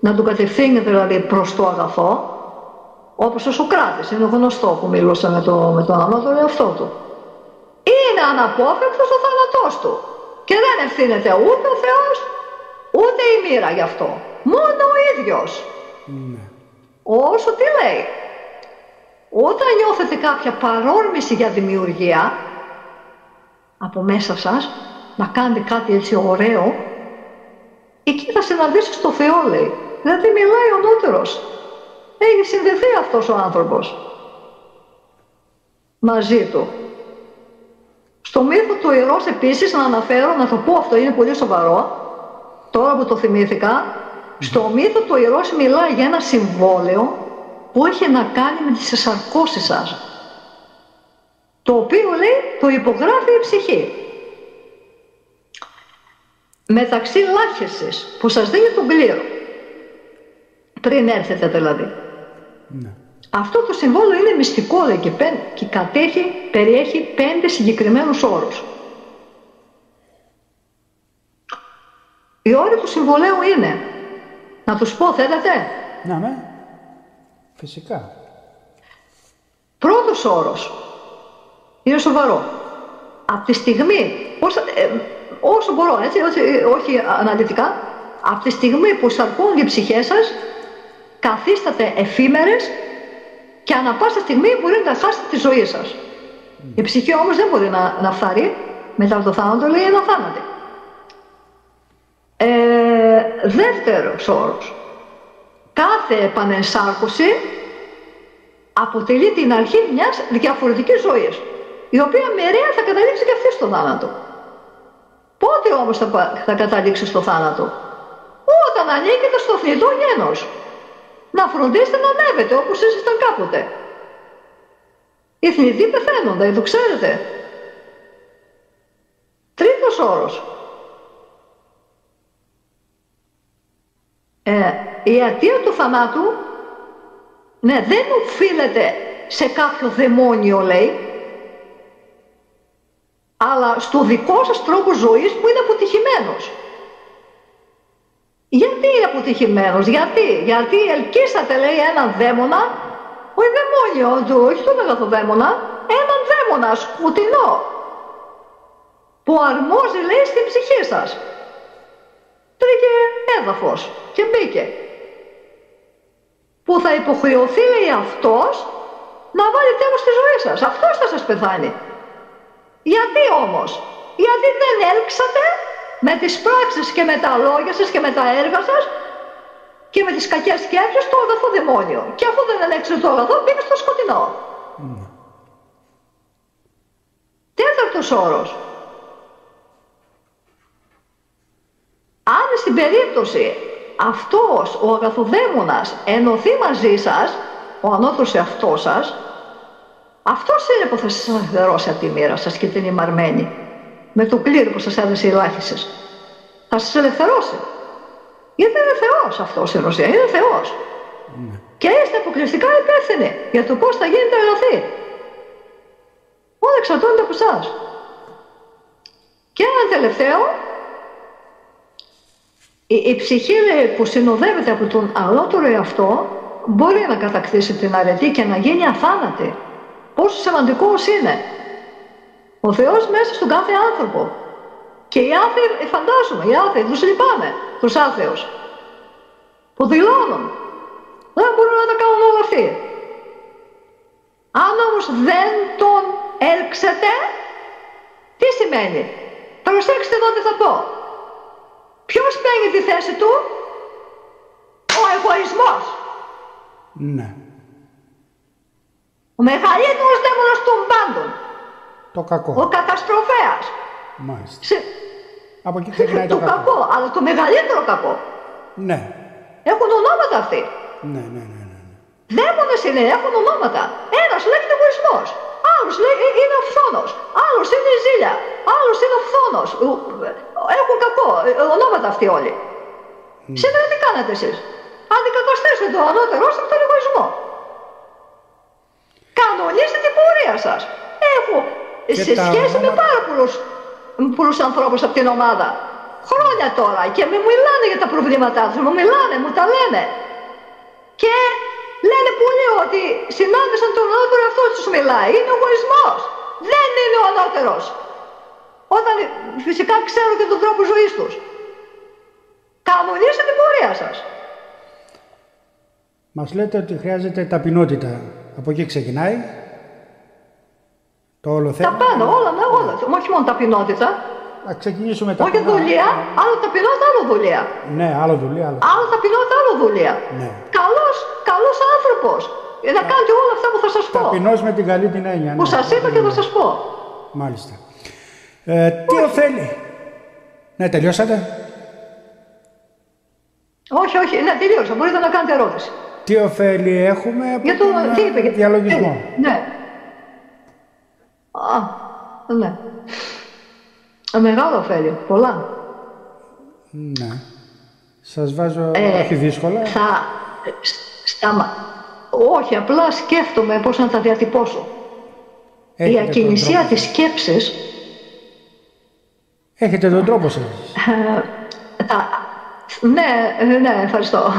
να τον κατευθύνει δηλαδή προς το αγαθό, όπως ο Σωκράτης, είναι γνωστό που μιλούσε με τον ανώτερο εαυτό του. Είναι αναπόφευκτος ο θάνατός του και δεν ευθύνεται ούτε ο Θεός ούτε η μοίρα γι' αυτό, μόνο ο ίδιος. Όσο τι λέει, όταν νιώθετε κάποια παρόρμηση για δημιουργία από μέσα σας, να κάνετε κάτι έτσι ωραίο, εκεί θα συναντήσεις το Θεό, λέει. Δηλαδή μιλάει ο νότερος, έχει συνδεθεί αυτός ο άνθρωπος μαζί του. Στο μύθο του Ιερός επίσης, να αναφέρω, να το πω αυτό, είναι πολύ σοβαρό, τώρα που το θυμήθηκα, στο μύθο του Ιερός μιλάει για ένα συμβόλαιο που έχει να κάνει με τις εσαρκώσεις σας, το οποίο λέει το υπογράφει η ψυχή. Μεταξύ λάχεσης που σας δίνει τον κλήρο, πριν έρθετε δηλαδή. Ναι. Αυτό το συμβόλαιο είναι μυστικό, λέει, και περιέχει 5 συγκεκριμένους όρους. Οι όροι του συμβολέου είναι, να τους πω, θέλετε? Ναι, φυσικά. Πρώτος όρος, είναι σοβαρό. Από τη στιγμή, όσο μπορώ, έτσι, όχι αναλυτικά, από τη στιγμή που σαρκώνουν οι ψυχές σας, καθίσταται εφήμερες και ανά πάσα στιγμή μπορεί να χάσετε τη ζωή σας. Η ψυχή όμως δεν μπορεί να φθαρεί μετά από το θάνατο, λέει ένα θάνατο. Δεύτερος όρος, κάθε επανενσάρκωση αποτελεί την αρχή μιας διαφορετικής ζωής, η οποία μοιραία θα καταλήξει και αυτή στο θάνατο. Πότε όμως θα καταλήξει στο θάνατο? Όταν ανήκετε στο θνητό γένος. Να φροντίσετε να ανέβετε όπως ήσασταν κάποτε. Οι θνητοί πεθαίνονται, το ξέρετε. Τρίτος όρος. Η αιτία του θανάτου, ναι, δεν οφείλεται σε κάποιο δαιμόνιο, λέει, αλλά στο δικό σας τρόπο ζωής που είναι αποτυχημένος. Γιατί είναι αποτυχημένος, γιατί ελκύσατε, λέει, έναν δαίμονα, όχι δαιμόνιο του, όχι τον αγαθοδαίμονα, έναν δαίμονα σκουτινό, που αρμόζει, λέει, στην ψυχή σας. Τρήκε έδαφος και μπήκε. Που θα υποχρεωθεί, λέει, αυτός να βάλει τέλος στη ζωή σας. Αυτός θα σας πεθάνει. Γιατί όμως? Γιατί δεν έλξατε με τις πράξεις και με τα λόγια σας και με τα έργα σας και με τις κακές σκέψεις το αγαθό δαιμόνιο. Και αφού δεν ελέγξε το αγαθό, μπήκε στο σκοτεινό. Τέταρτος όρος. Αν στην περίπτωση αυτός ο αγαθοδαίμονας ενωθεί μαζί σας, ο ανώτερος εαυτός σας, αυτός είναι που θα σας ελευθερώσει από τη μοίρα σας και την ημαρμένη, με το κλήρο που σας έδωσε η Λάχισης. Θα σας ελευθερώσει. Γιατί είναι Θεός αυτός στην ουσία, είναι Θεός. Και είστε αποκλειστικά υπεύθυνοι για το πώς θα γίνετε αγαθοί. Όλα εξαρτώνται από εσάς. Και ένα τελευταίο, η ψυχή που συνοδεύεται από τον ανώτερο εαυτό μπορεί να κατακτήσει την αρετή και να γίνει αθάνατη. Πόσο σημαντικός είναι ο Θεός μέσα στον κάθε άνθρωπο. Και οι άθεοι, φαντάζομαι, οι άθεοι τους λυπάμαι, τους άθεους, που δηλώνουν, δεν μπορούν να τα κάνουν όλα αυτοί. Αν όμως δεν τον έλξετε, τι σημαίνει? Προσέξτε εδώ τι θα πω. Ποιος παίρνει τη θέση του? Ο εγωισμός. Ναι. Ο μεγαλύτερος δαίμονας των πάντων. Το κακό. Ο καταστροφέας. Μάλιστα. Από εκεί ξεκινάει το κακό. Αλλά το μεγαλύτερο κακό. Ναι. Έχουν ονόματα αυτοί. Ναι. Δαίμονες είναι, έχουν ονόματα. Ένας λέγεται εγωισμός. Άλλος είναι ο φθόνος. Άλλος είναι η ζήλια. Άλλος είναι ο φθόνος. Έχουν κακό. Ονόματα αυτοί όλοι. Σήμερα τι κάνετε εσείς? Αντικαταστήσετε το ανώτερό σας με τον εγωισμό. Κανονίστε την πορεία σας. Έχω σε σχέση με πάρα πολλούς ανθρώπους από την ομάδα. Χρόνια τώρα και μου μιλάνε για τα προβλήματά τους. Μου μιλάνε, μου τα λένε. Και λένε πολλοί ότι συνάντησαν τον ανώτερο, αυτός τους μιλάει. Είναι ο εγωισμός. Δεν είναι ο ανώτερος. Όταν φυσικά ξέρω και τον τρόπο ζωής τους. Κανονίστε την πορεία σας. Μας λέτε ότι χρειάζεται ταπεινότητα. Από εκεί ξεκινάει το όλο θέμα. Τα πάνω, όλα. Όχι μόνο ταπεινότητα. Να ξεκινήσουμε τα. Όχι δουλεία, άλλο ταπεινότητα, άλλο δουλεία. Ναι, άλλο δουλεία. Άλλο ταπεινότητα, άλλο δουλεία. Ναι. Καλός άνθρωπος. Να κάνετε όλα αυτά που θα σας πω. Ταπεινός με την καλή την έννοια. Που σας είπα και θα σας πω. Μάλιστα. Τι ωφέλει? Ναι, τελειώσατε? Όχι, ναι, τελείωσα. Μπορείτε να κάνετε ερώτηση. Τι ωφέλη έχουμε από για τον διαλογισμό? Ναι. Ναι. Μεγάλο ωφέλη. Πολλά. Ναι. Σας βάζω όχι δύσκολα. Όχι, απλά σκέφτομαι πώς να τα διατυπώσω. Η ακινησία της σκέψης. Έχετε τον τρόπο σας. Ναι, ευχαριστώ.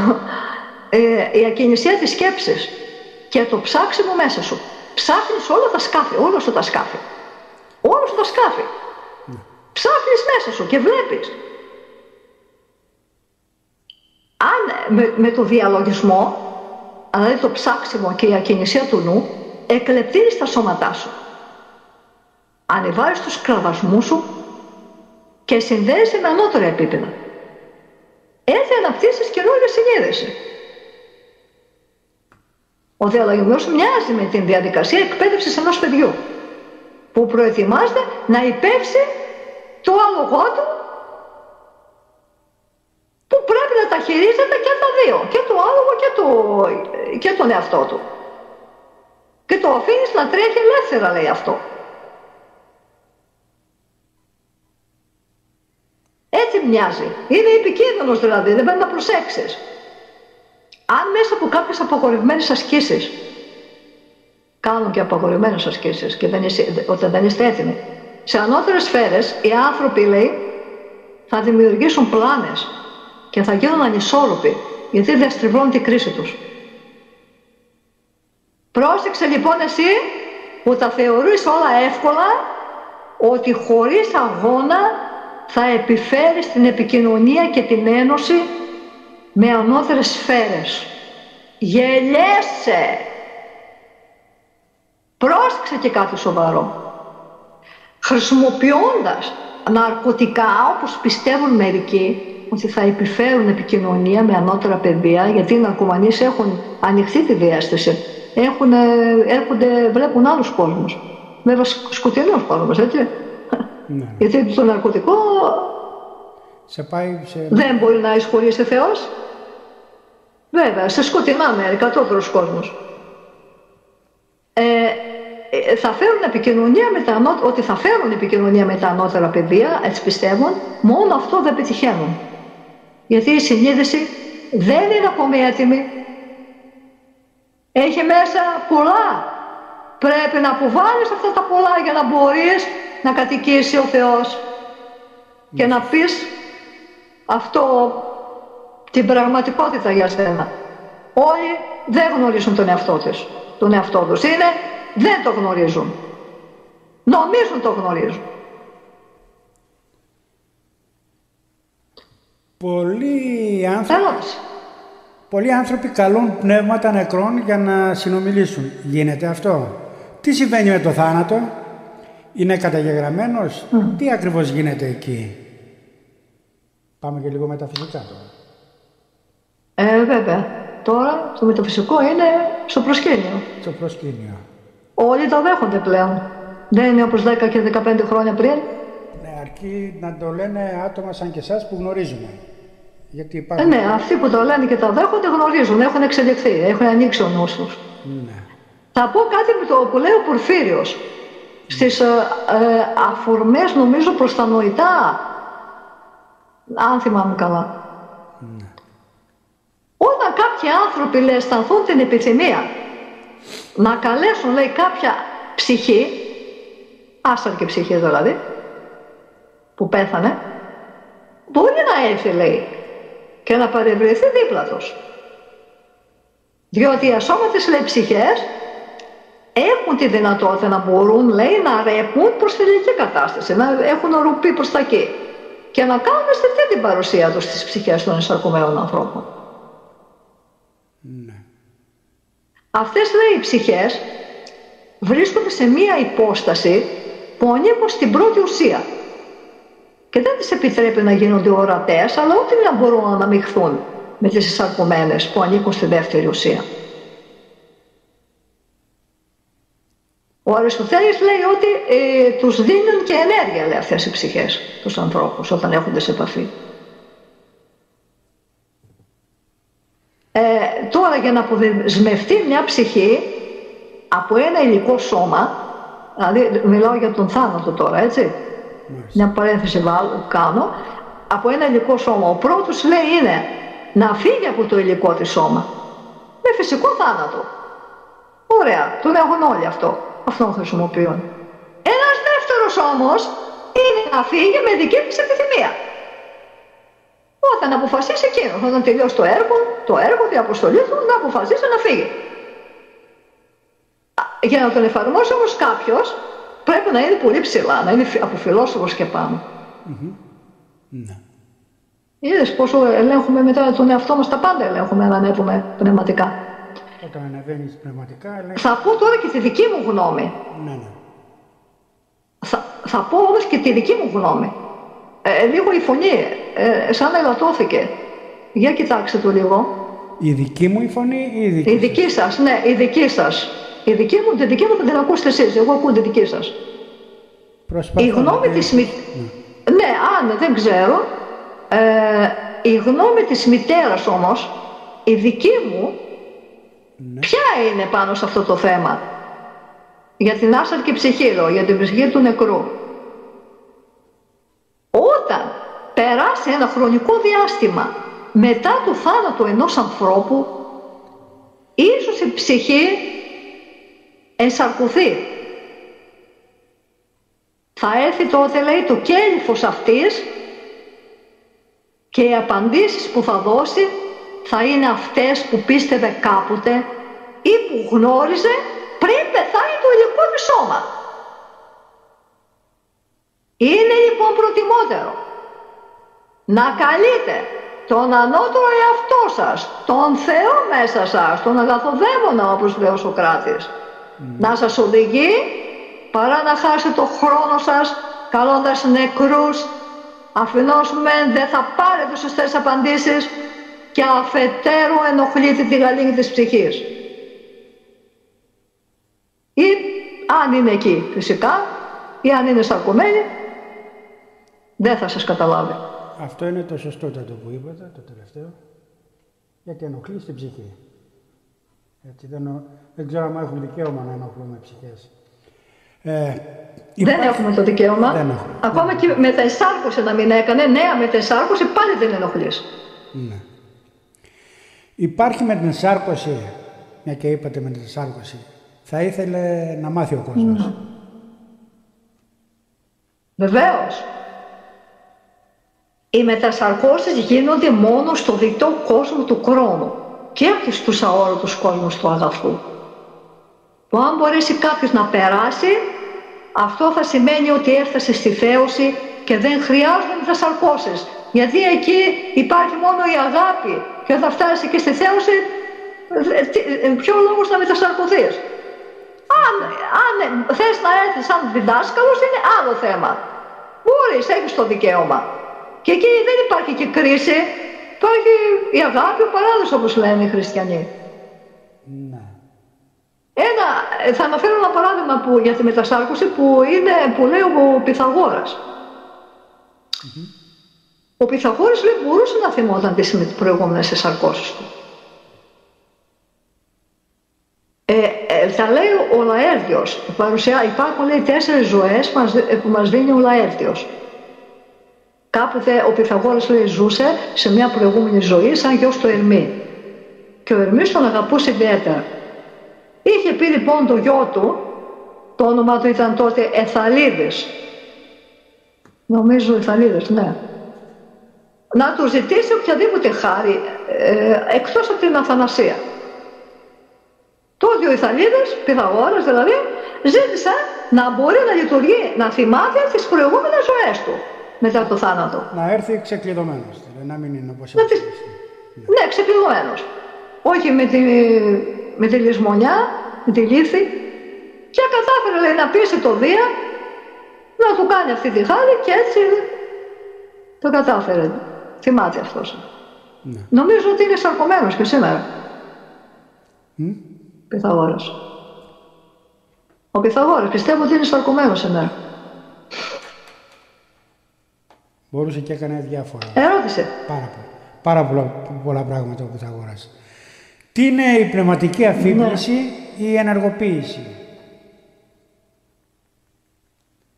Η ακινησία της σκέψης και το ψάξιμο μέσα σου. Ψάχνεις όλα τα σκάφη, όλα σου τα σκάφη. Όλα σου τα σκάφη. Ψάχνεις μέσα σου και βλέπεις. Αν με το διαλογισμό, δηλαδή το ψάξιμο και η ακινησία του νου, εκλεπτύνεις τα σώματά σου. Ανεβάζεις τους κραδασμούς σου και συνδέεσαι με ανώτερα επίπεδα. Έτσι αναπτύσσεις καινούργια συνείδηση. Ο διαλογισμός μοιάζει με την διαδικασία εκπαίδευσης ενός παιδιού που προετοιμάζεται να υπεύσει το άλογό του που πρέπει να τα χειρίζεται και τα δύο, και το άλογο και τον εαυτό του. Και το αφήνεις να τρέχει ελεύθερα, λέει αυτό. Έτσι μοιάζει. Είναι επικίνδυνος δηλαδή, δεν πρέπει να προσέξεις. Αν μέσα από κάποιες απαγορευμένες ασκήσεις, κάνουν και απαγορευμένες ασκήσεις και όταν δεν είστε έτοιμοι, σε ανώτερες σφαίρες οι άνθρωποι, λέει, θα δημιουργήσουν πλάνες και θα γίνουν ανισόρροποι, γιατί διαστρεβλώνουν την κρίση τους. Πρόσεξε λοιπόν εσύ που τα θεωρείς όλα εύκολα, ότι χωρίς αγώνα θα επιφέρεις την επικοινωνία και την ένωση με ανώτερες σφαίρες. Γελιέσαι! Πρόσεξε και κάτι σοβαρό. Χρησιμοποιώντας ναρκωτικά, όπως πιστεύουν μερικοί, ότι θα επιφέρουν επικοινωνία με ανώτερα παιδεία, γιατί οι ναρκωμανείς έχουν ανοιχτή τη διάσταση. Έρχονται, βλέπουν άλλους κόσμους. Βέβαια σκοτεινούς κόσμους, έτσι. Ναι. Γιατί το ναρκωτικό δεν μπορεί να εισχωρήσει Θεός. Βέβαια, σε σκοτεινά μέρη, κατώτερους κόσμους. Θα φέρουν επικοινωνία ότι θα φέρουν επικοινωνία με τα ανώτερα παιδεία, έτσι πιστεύουν, μόνο αυτό δεν πετυχαίνουν. Γιατί η συνείδηση δεν είναι ακόμη έτοιμη. Έχει μέσα πολλά. Πρέπει να αποβάλεις αυτά τα πολλά για να μπορείς να κατοικήσει ο Θεός και να πεις αυτό, την πραγματικότητα για σένα. Όλοι δεν γνωρίζουν τον εαυτό τους. Δεν το γνωρίζουν. Νομίζουν το γνωρίζουν. Πολλοί άνθρωποι καλούν πνεύματα νεκρών για να συνομιλήσουν. Γίνεται αυτό? Τι συμβαίνει με το θάνατο? Είναι καταγεγραμμένος? Τι ακριβώς γίνεται εκεί? Πάμε και λίγο μεταφυσικά τώρα. Βέβαια. Τώρα το μεταφυσικό είναι στο προσκήνιο. Στο προσκήνιο. Όλοι τα δέχονται πλέον. Δεν είναι όπως 10 και 15 χρόνια πριν. Ναι, αρκεί να το λένε άτομα σαν και εσάς που γνωρίζουμε. Γιατί υπάρχουν... Ναι, αυτοί που το λένε και τα δέχονται γνωρίζουν, έχουν εξελιχθεί, έχουν ανοίξει ο νους τους. Ναι. Θα πω κάτι με το που λέει ο Πορφύριος. Στις αφορμές, νομίζω, προς τα νοητά, αν θυμάμαι καλά. Ναι. Όταν κάποιοι άνθρωποι, λέει, αισθανθούν την επιθυμία να καλέσουν, λέει, κάποια ψυχή, άσταρκη ψυχή δηλαδή, που πέθανε, μπορεί να έρθει, λέει, και να παρευρεθεί δίπλα τους. Διότι οι ασώματες, λέει, ψυχές έχουν τη δυνατότητα να μπορούν, λέει, να ρεπούν προς τη λογική κατάσταση, να έχουν οροπή προς τα εκεί και να κάνουν αισθητή την παρουσία τους στις ψυχές των εισαρκωμένων ανθρώπων. Ναι. Αυτές, λέει, οι ψυχές βρίσκονται σε μία υπόσταση που ανήκουν στην πρώτη ουσία και δεν τις επιτρέπει να γίνονται ορατές, αλλά ούτε να μπορούν να αναμειχθούν με τις εισαρκωμένες που ανήκουν στη δεύτερη ουσία. Ο Αριστοτέλης λέει ότι τους δίνουν και ενέργεια, λέει, αυτές οι ψυχές, τους ανθρώπους, όταν έρχονται σε επαφή. Τώρα, για να αποδεσμευτεί μια ψυχή από ένα υλικό σώμα, δηλαδή μιλάω για τον θάνατο τώρα, έτσι, μια παρένθεση κάνω, από ένα υλικό σώμα, ο πρώτος, λέει, είναι να φύγει από το υλικό της σώμα με φυσικό θάνατο. Ωραία, τον έχουν όλοι αυτό. Αυτόν χρησιμοποιούν. Ένας δεύτερος όμως είναι να φύγει με δική της επιθυμία. Όταν αποφασίσει εκείνος, όταν τελειώσει το έργο, η αποστολή του, να αποφασίσει να φύγει. Για να τον εφαρμόσει όμως κάποιος, πρέπει να είναι πολύ ψηλά, να είναι από φιλόσοφος και πάνω. Ναι. Είδες πόσο ελέγχουμε μετά τον εαυτό μας, τα πάντα ελέγχουμε αν ανέβουμε πνευματικά. Όταν ανεβαίνεις πνευματικά, ελέγχεις... Θα πω τώρα και τη δική μου γνώμη. Ναι. Θα πω όμως και τη δική μου γνώμη. Λίγο η φωνή, σαν ελαττώθηκε. Για κοιτάξτε το λίγο. Η δική μου η φωνή ή η δική σας? Η δική σας, ναι, η δική σας. Η δική μου θα την ακούσετε εσείς, εγώ ακούω τη δική σας. Προσπαθώ. Η γνώμη της ναι, δεν ξέρω. Η γνώμη της μητέρας όμως, η δική μου, ναι, ποια είναι πάνω σε αυτό το θέμα? Για την άσαρκη ψυχή, για την ψυχή του νεκρού. Όταν περάσει ένα χρονικό διάστημα μετά το θάνατο ενός ανθρώπου, ίσως η ψυχή ενσαρκωθεί. Θα έρθει τότε, λέει, το κέλυφος αυτής και οι απαντήσεις που θα δώσει θα είναι αυτές που πίστευε κάποτε ή που γνώριζε πριν πεθάνει το υλικό της σώμα. Είναι λοιπόν προτιμότερο να καλείτε τον ανώτερο εαυτό σας, τον Θεό μέσα σας, τον αγαθοδαίμονα, όπως λέει ο Σωκράτης, να σας οδηγεί, παρά να χάσετε το χρόνο σας καλώντας νεκρούς αφενός μεν δεν θα πάρετε σωστές απαντήσεις και αφετέρου ενοχλείται τη γαλήνη της ψυχής. Ή αν είναι εκεί φυσικά, ή αν είναι σαρκωμένη, δεν θα σας καταλάβει. Αυτό είναι το σωστότατο που είπατε, το τελευταίο, γιατί ενοχλεί στην ψυχή. Έτσι, δεν ξέρω αν έχουμε δικαίωμα να ενοχλούμε ψυχές. Δεν έχουμε το δικαίωμα. Ακόμα και μετεσάρκωση να μην έκανε, νέα μετεσάρκωση πάλι δεν ενοχλείς. Ναι. Υπάρχει μετεσάρκωση, μια και είπατε μετεσάρκωση, θα ήθελε να μάθει ο κόσμος. Βεβαίως. Οι μετασαρκώσεις γίνονται μόνο στο διτό κόσμο του χρόνου και όχι στους αόρατους κόσμους του αγαθού. Που αν μπορέσει κάποιος να περάσει, αυτό θα σημαίνει ότι έφτασε στη θέωση και δεν χρειάζονται μετασαρκώσεις. Γιατί εκεί υπάρχει μόνο η αγάπη και όταν φτάσει και στη θέωση, ποιο λόγος να μετασαρκωθείς. Αν θες να έρθεις σαν διδάσκαλος είναι άλλο θέμα. Μπορείς, έχεις το δικαίωμα. Και εκεί δεν υπάρχει και κρίση, υπάρχει η αγάπη, ο παράδεισος όπως λένε οι χριστιανοί. Ναι. Θα αναφέρω ένα παράδειγμα για τη μετασάρκωση που λέει ο Πυθαγόρας. Ο Πυθαγόρας λέει μπορούσε να θυμόταν τις προηγούμενες εσαρκώσεις του. Τα λέει ο Λαέρτιος. Υπάρχουν λέει 4 ζωές που μας δίνει ο Λαέρτιος. Κάποτε ο Πυθαγόρας λέει ζούσε σε μια προηγούμενη ζωή σαν γιος του Ερμή. Και ο Ερμής τον αγαπούσε ιδιαίτερα. Είχε πει λοιπόν το γιο του, το όνομα του ήταν τότε Εθαλίδης. Νομίζω Εθαλίδης, ναι. Να του ζητήσει οποιαδήποτε χάρη, εκτός από την Αθανασία. Τότε ο Ηθαλίδης, Πυθαγόρας δηλαδή, ζήτησε να μπορεί να λειτουργεί, να θυμάται τις προηγούμενες ζωές του μετά το θάνατο. Να έρθει ξεκλειδωμένος, δηλαδή, να μην είναι όπως Ναι, ξεκλειδωμένος. Όχι με τη λησμονιά, με τη λύθη. Και κατάφερε λέει, να πείσει το Δία να του κάνει αυτή τη χάρη και έτσι το κατάφερε. Θυμάται αυτός. Ναι. Νομίζω ότι είναι σαρκωμένος και σήμερα. Πυθαγόρας. Ο Πυθαγόρας πιστεύω ότι είναι σαρκωμένος σήμερα. Μπορούσε και έκανε διάφορα. Ερώτησε. Πάρα πολλά πράγματα ο Πυθαγόρας. Τι είναι η πνευματική αφύπνιση ή η ενεργοποίηση?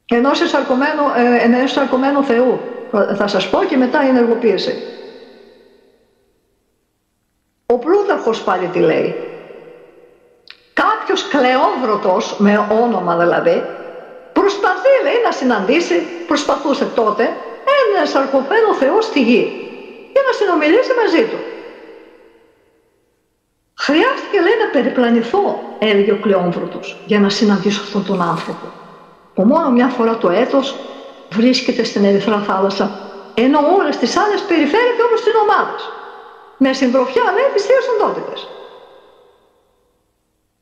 Ενός σαρκωμένου Θεού. Θα σας πω και μετά η ενεργοποίηση. Ο Πλούταρχος πάλι τι λέει. Κάποιος Κλεόμβρωτος, με όνομα δηλαδή, προσπαθούσε τότε ένα σαρκωμένο Θεό στη γη για να συνομιλήσει μαζί του. Χρειάστηκε λέει να περιπλανηθώ, έλεγε ο Κλεόμβρωτος, για να συναντήσω αυτόν τον άνθρωπο που μόνο μια φορά το έτος βρίσκεται στην Ερυθρά Θάλασσα, ενώ όλες τις άλλες περιφέρεται όπως στην ομάδα. Με συντροφιά λέει τις Θείες Οντότητες.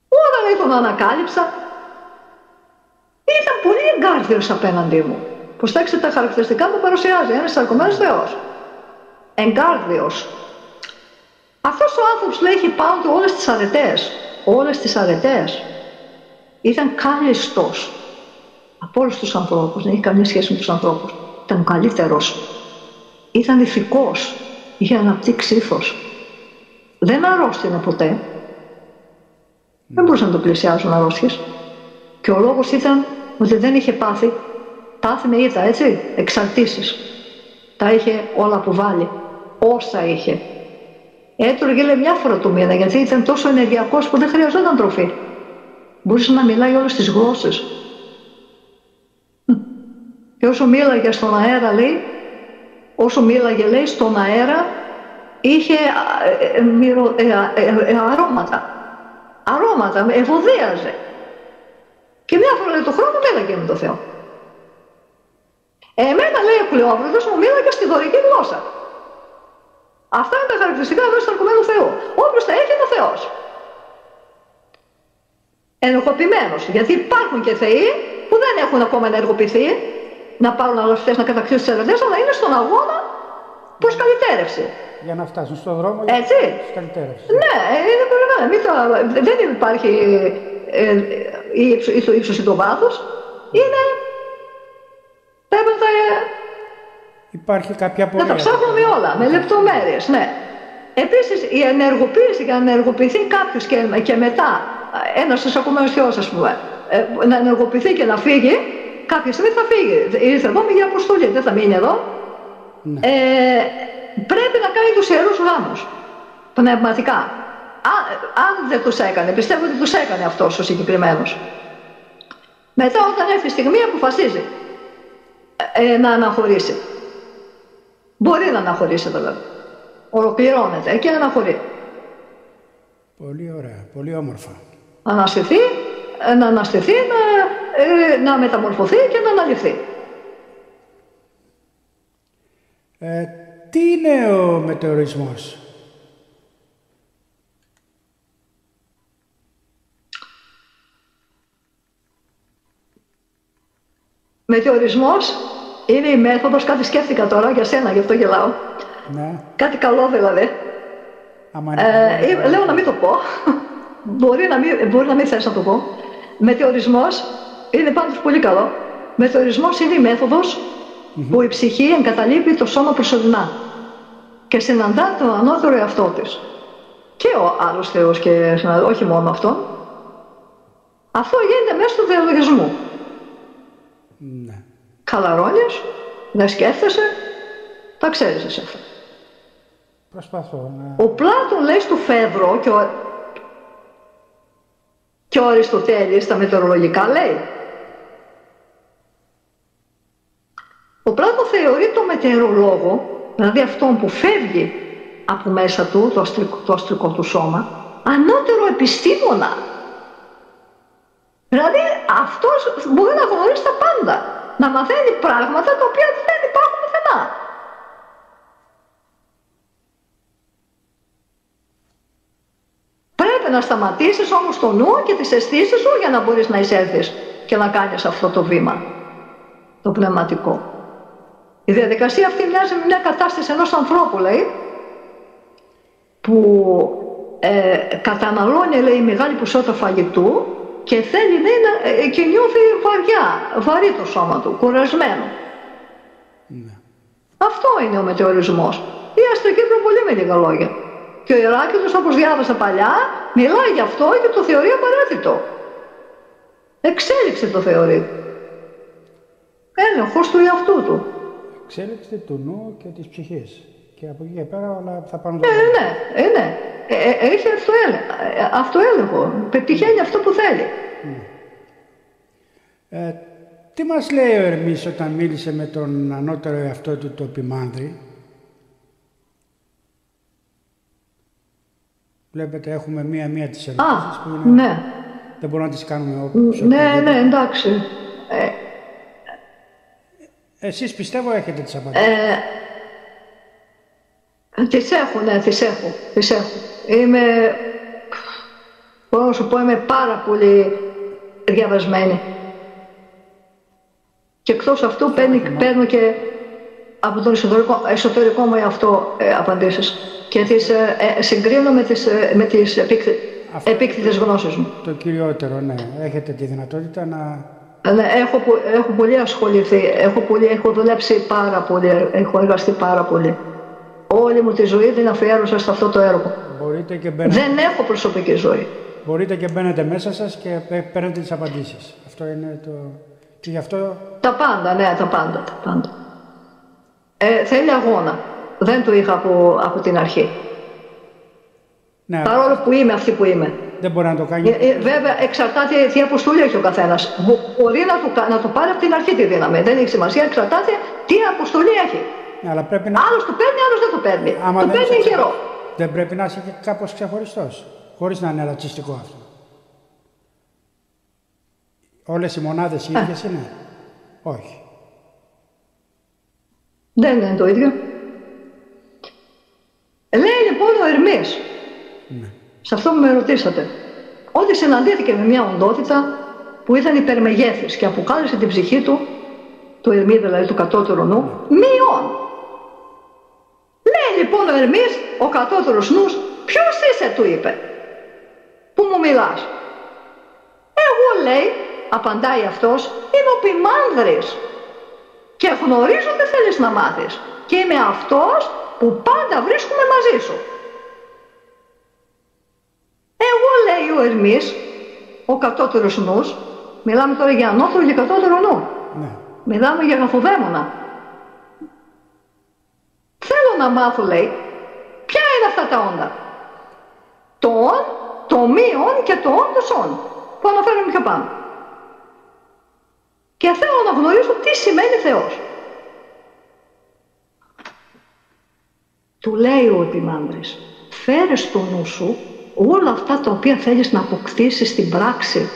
Όταν λέει τον ανακάλυψα, ήταν πολύ εγκάρδιος απέναντί μου. Προσέξτε τα χαρακτηριστικά που παρουσιάζει, ένας σαρκωμένος Θεός. Εγκάρδιος. Αυτός ο άνθρωπος λέει είχε πάνω του όλες τις αρετές. Ήταν κάλλιστος από όλους τους ανθρώπους, δεν είχε καμία σχέση με τους ανθρώπους. Ήταν ο καλύτερος. Ήταν ηθικός. Είχε αναπτύξει ήθος. Δεν αρρώστηνε ποτέ. Δεν μπορούσαν να το πλησιάζουν αρρώστιες. Και ο λόγος ήταν ότι δεν είχε πάθει με ήττα, έτσι, εξαρτήσεις. Τα είχε όλα που βάλει. Όσα είχε. Έτρωγε λέει μια φορά το μήνα, γιατί ήταν τόσο ενεργειακός που δεν χρειαζόταν τροφή. Μπορούσε να μιλάει όλες τις γλώσσες. Και όσο μίλαγε στον αέρα λέει, λέει στον αέρα, είχε αρώματα, ευωδίαζε. Και μια φορά λέει το χρόνο μίλαγε με το Θεό. Εμένα λέει ο Κλεόμβρωτος μου μίλαγε στη δωρική γλώσσα. Αυτά είναι τα χαρακτηριστικά ενός σαρκωμένου Θεού. Όποιος τα έχει είναι ο Θεός. Ενεργοποιημένος. Γιατί υπάρχουν και θεοί που δεν έχουν ακόμα ενεργοποιηθεί. να πάρουν άλλους αυτές να κατακτήσουν τις ερευνές, αλλά είναι στον αγώνα προς καλυτέρευση. Για να φτάσουν στον δρόμο έτσι. Προς καλυτέρευση. Ναι, είναι πολύ μεγάλο. Δεν υπάρχει ή το ύψος ή το βάθος. Είναι... Πρέπει να τα... Υπάρχει κάποια πορεία. Να τα ψάχνουμε όλα, με λεπτομέρειες, ναι. Επίσης, η ενεργοποίηση, για να ενεργοποιηθεί κάποιος και μετά, ένας εισακουμένος θεός, ας πούμε, να ενεργοποιηθεί και να φύγει, κάποια στιγμή θα φύγει. Ήρθε εδώ για αποστολή, δεν θα μείνει εδώ. Ναι. Πρέπει να κάνει τους ιερούς γάμους, πνευματικά. Αν δεν τους έκανε, πιστεύω ότι τους έκανε αυτός ο συγκεκριμένος. Μετά, όταν έρθει η στιγμή, αποφασίζει να αναχωρήσει. Μπορεί να αναχωρήσει δηλαδή. Ολοκληρώνεται και αναχωρεί. Πολύ ωραία, πολύ όμορφα. Να αναστηθεί, να μεταμορφωθεί και να αναλυθεί. Τι είναι ο μετεωρισμός? Μετεωρισμός είναι η μέθοδος, κάτι σκέφτηκα τώρα για σένα, γι' αυτό γελάω. Ναι. Κάτι καλό δηλαδή. Λέω να μην το πω. Μπορεί να μην θες να το πω. Μετεωρισμός είναι πάντως πολύ καλό. Μετεωρισμός είναι η μέθοδος που η ψυχή εγκαταλείπει το σώμα προσωρινά και συναντά τον ανώτερο εαυτό της. Και ο άλλος Θεός και όχι μόνο αυτόν. Αυτό γίνεται μέσω του διαλογισμού. Ναι. Χαλαρώνεις, δεν σκέφτεσαι, τα ξέρεις εσύ αυτά. Προσπαθώ να... Ο Πλάτων λέει στο Φέδρο και ο Αριστοτέλης στα μετεωρολογικά λέει. Ο Πλάτων θεωρεί το μετεωρολόγο, δηλαδή αυτόν που φεύγει από μέσα του, το αστρικό του σώμα, ανώτερο επιστήμονα. Δηλαδή αυτός μπορεί να γνωρίσει τα πάντα, να μαθαίνει πράγματα τα οποία δεν υπάρχουν πουθενά. Πρέπει να σταματήσεις όμως το νου και τις αισθήσεις σου για να μπορείς να εισέλθεις και να κάνεις αυτό το βήμα, το πνευματικό. Η διαδικασία αυτή μοιάζει με μια κατάσταση ενός ανθρώπου, λέει, που καταναλώνει, λέει, μεγάλη ποσότητα φαγητού και θέλει, λέει, και νιώθει βαρύ το σώμα του, κουρασμένο. Ναι. Αυτό είναι ο μετεωρισμός. Η αστρική προβολή, με λίγα λόγια. Και ο Ηράκλειτος, όπως διάβασα παλιά, μιλάει γι' αυτό και το θεωρεί απαραίτητο. Εξέλιξη το θεωρεί. Έλεγχος του εαυτού του. Εξέλιξη του νου και της ψυχής. Και από εκεί και πέρα όλα θα πάνε... Ναι. Έχει αυτοέλεγχο. Πετυχαίνει αυτό που θέλει. Τι μας λέει ο Ερμής όταν μίλησε με τον ανώτερο εαυτό του, το Ποιμάνδρη? Βλέπετε, έχουμε μία-μία τις ερωτήσεις που είναι... Ναι. Δεν μπορούμε να τις κάνουμε όπως... Ναι, εντάξει. Εσείς πιστεύω έχετε τις απαντήσεις. Τις έχω. Μπορώ να σου πω, είμαι πάρα πολύ διαβασμένη. Και εκτός αυτού παίρνω και από τον εσωτερικό μου εαυτό απαντήσεις. Και τις συγκρίνω με τις επίκτητες γνώσεις μου. Το κυριότερο, ναι. Έχετε τη δυνατότητα να... Ναι, έχω πολύ ασχοληθεί, έχω δουλέψει πάρα πολύ, έχω εργαστεί πάρα πολύ. Όλη μου τη ζωή την αφιέρωσα σε αυτό το έργο. Δεν έχω προσωπική ζωή. Μπορείτε και μπαίνετε μέσα σας και παίρνετε τις απαντήσεις. Αυτό είναι το... Και γι' αυτό... Τα πάντα, ναι, τα πάντα. Θέλει αγώνα. Δεν το είχα από την αρχή. Ναι. Παρόλο που είμαι αυτή που είμαι. Δεν μπορεί να το κάνει. Βέβαια, εξαρτάται τι αποστολή έχει ο καθένας. Μπορεί να το πάρει από την αρχή τη δύναμη. Δεν έχει σημασία, εξαρτάται τι αποστολή έχει. Ναι, αλλά πρέπει άλλος το παίρνει, άλλος δεν το παίρνει. Το παίρνει γερό. Δεν πρέπει να είσαι και κάπως ξεχωριστός. Χωρίς να είναι ρατσιστικό αυτό. Όλες οι μονάδες οι ίδιες είναι? Όχι. Δεν είναι το ίδιο. Λέει λοιπόν ο Ερμής, σε αυτό που με ρωτήσατε, ότι συναντήθηκε με μια οντότητα που ήταν υπερμεγέθης και αποκάλεσε την ψυχή του του Ερμή δηλαδή του κατώτερου νου, μειών. Λέει λοιπόν ο Ερμής, ο κατώτερος νους, ποιος είσαι, του είπε, που μου μιλάς? Εγώ, λέει, απαντάει αυτός, είμαι ο Ποιμάνδρης και γνωρίζω τι θέλεις να μάθεις και είμαι αυτός που πάντα βρίσκομαι μαζί σου. Εγώ, λέει ο Ερμής, ο κατώτερος νους, μιλάμε τώρα για ανώτερο και κατώτερο νου. Ναι. Μιλάμε για γραφοδαίμονα. Θέλω να μάθω, λέει, ποια είναι αυτά τα όντα. Το ον, το μη ον και το ον το σον, που αναφέραμε πιο πάνω. Και θέλω να γνωρίσω τι σημαίνει Θεός. Του λέει ο Επιμάνδρης, φέρε στο νου σου όλα αυτά τα οποία θέλεις να αποκτήσεις στην πράξη.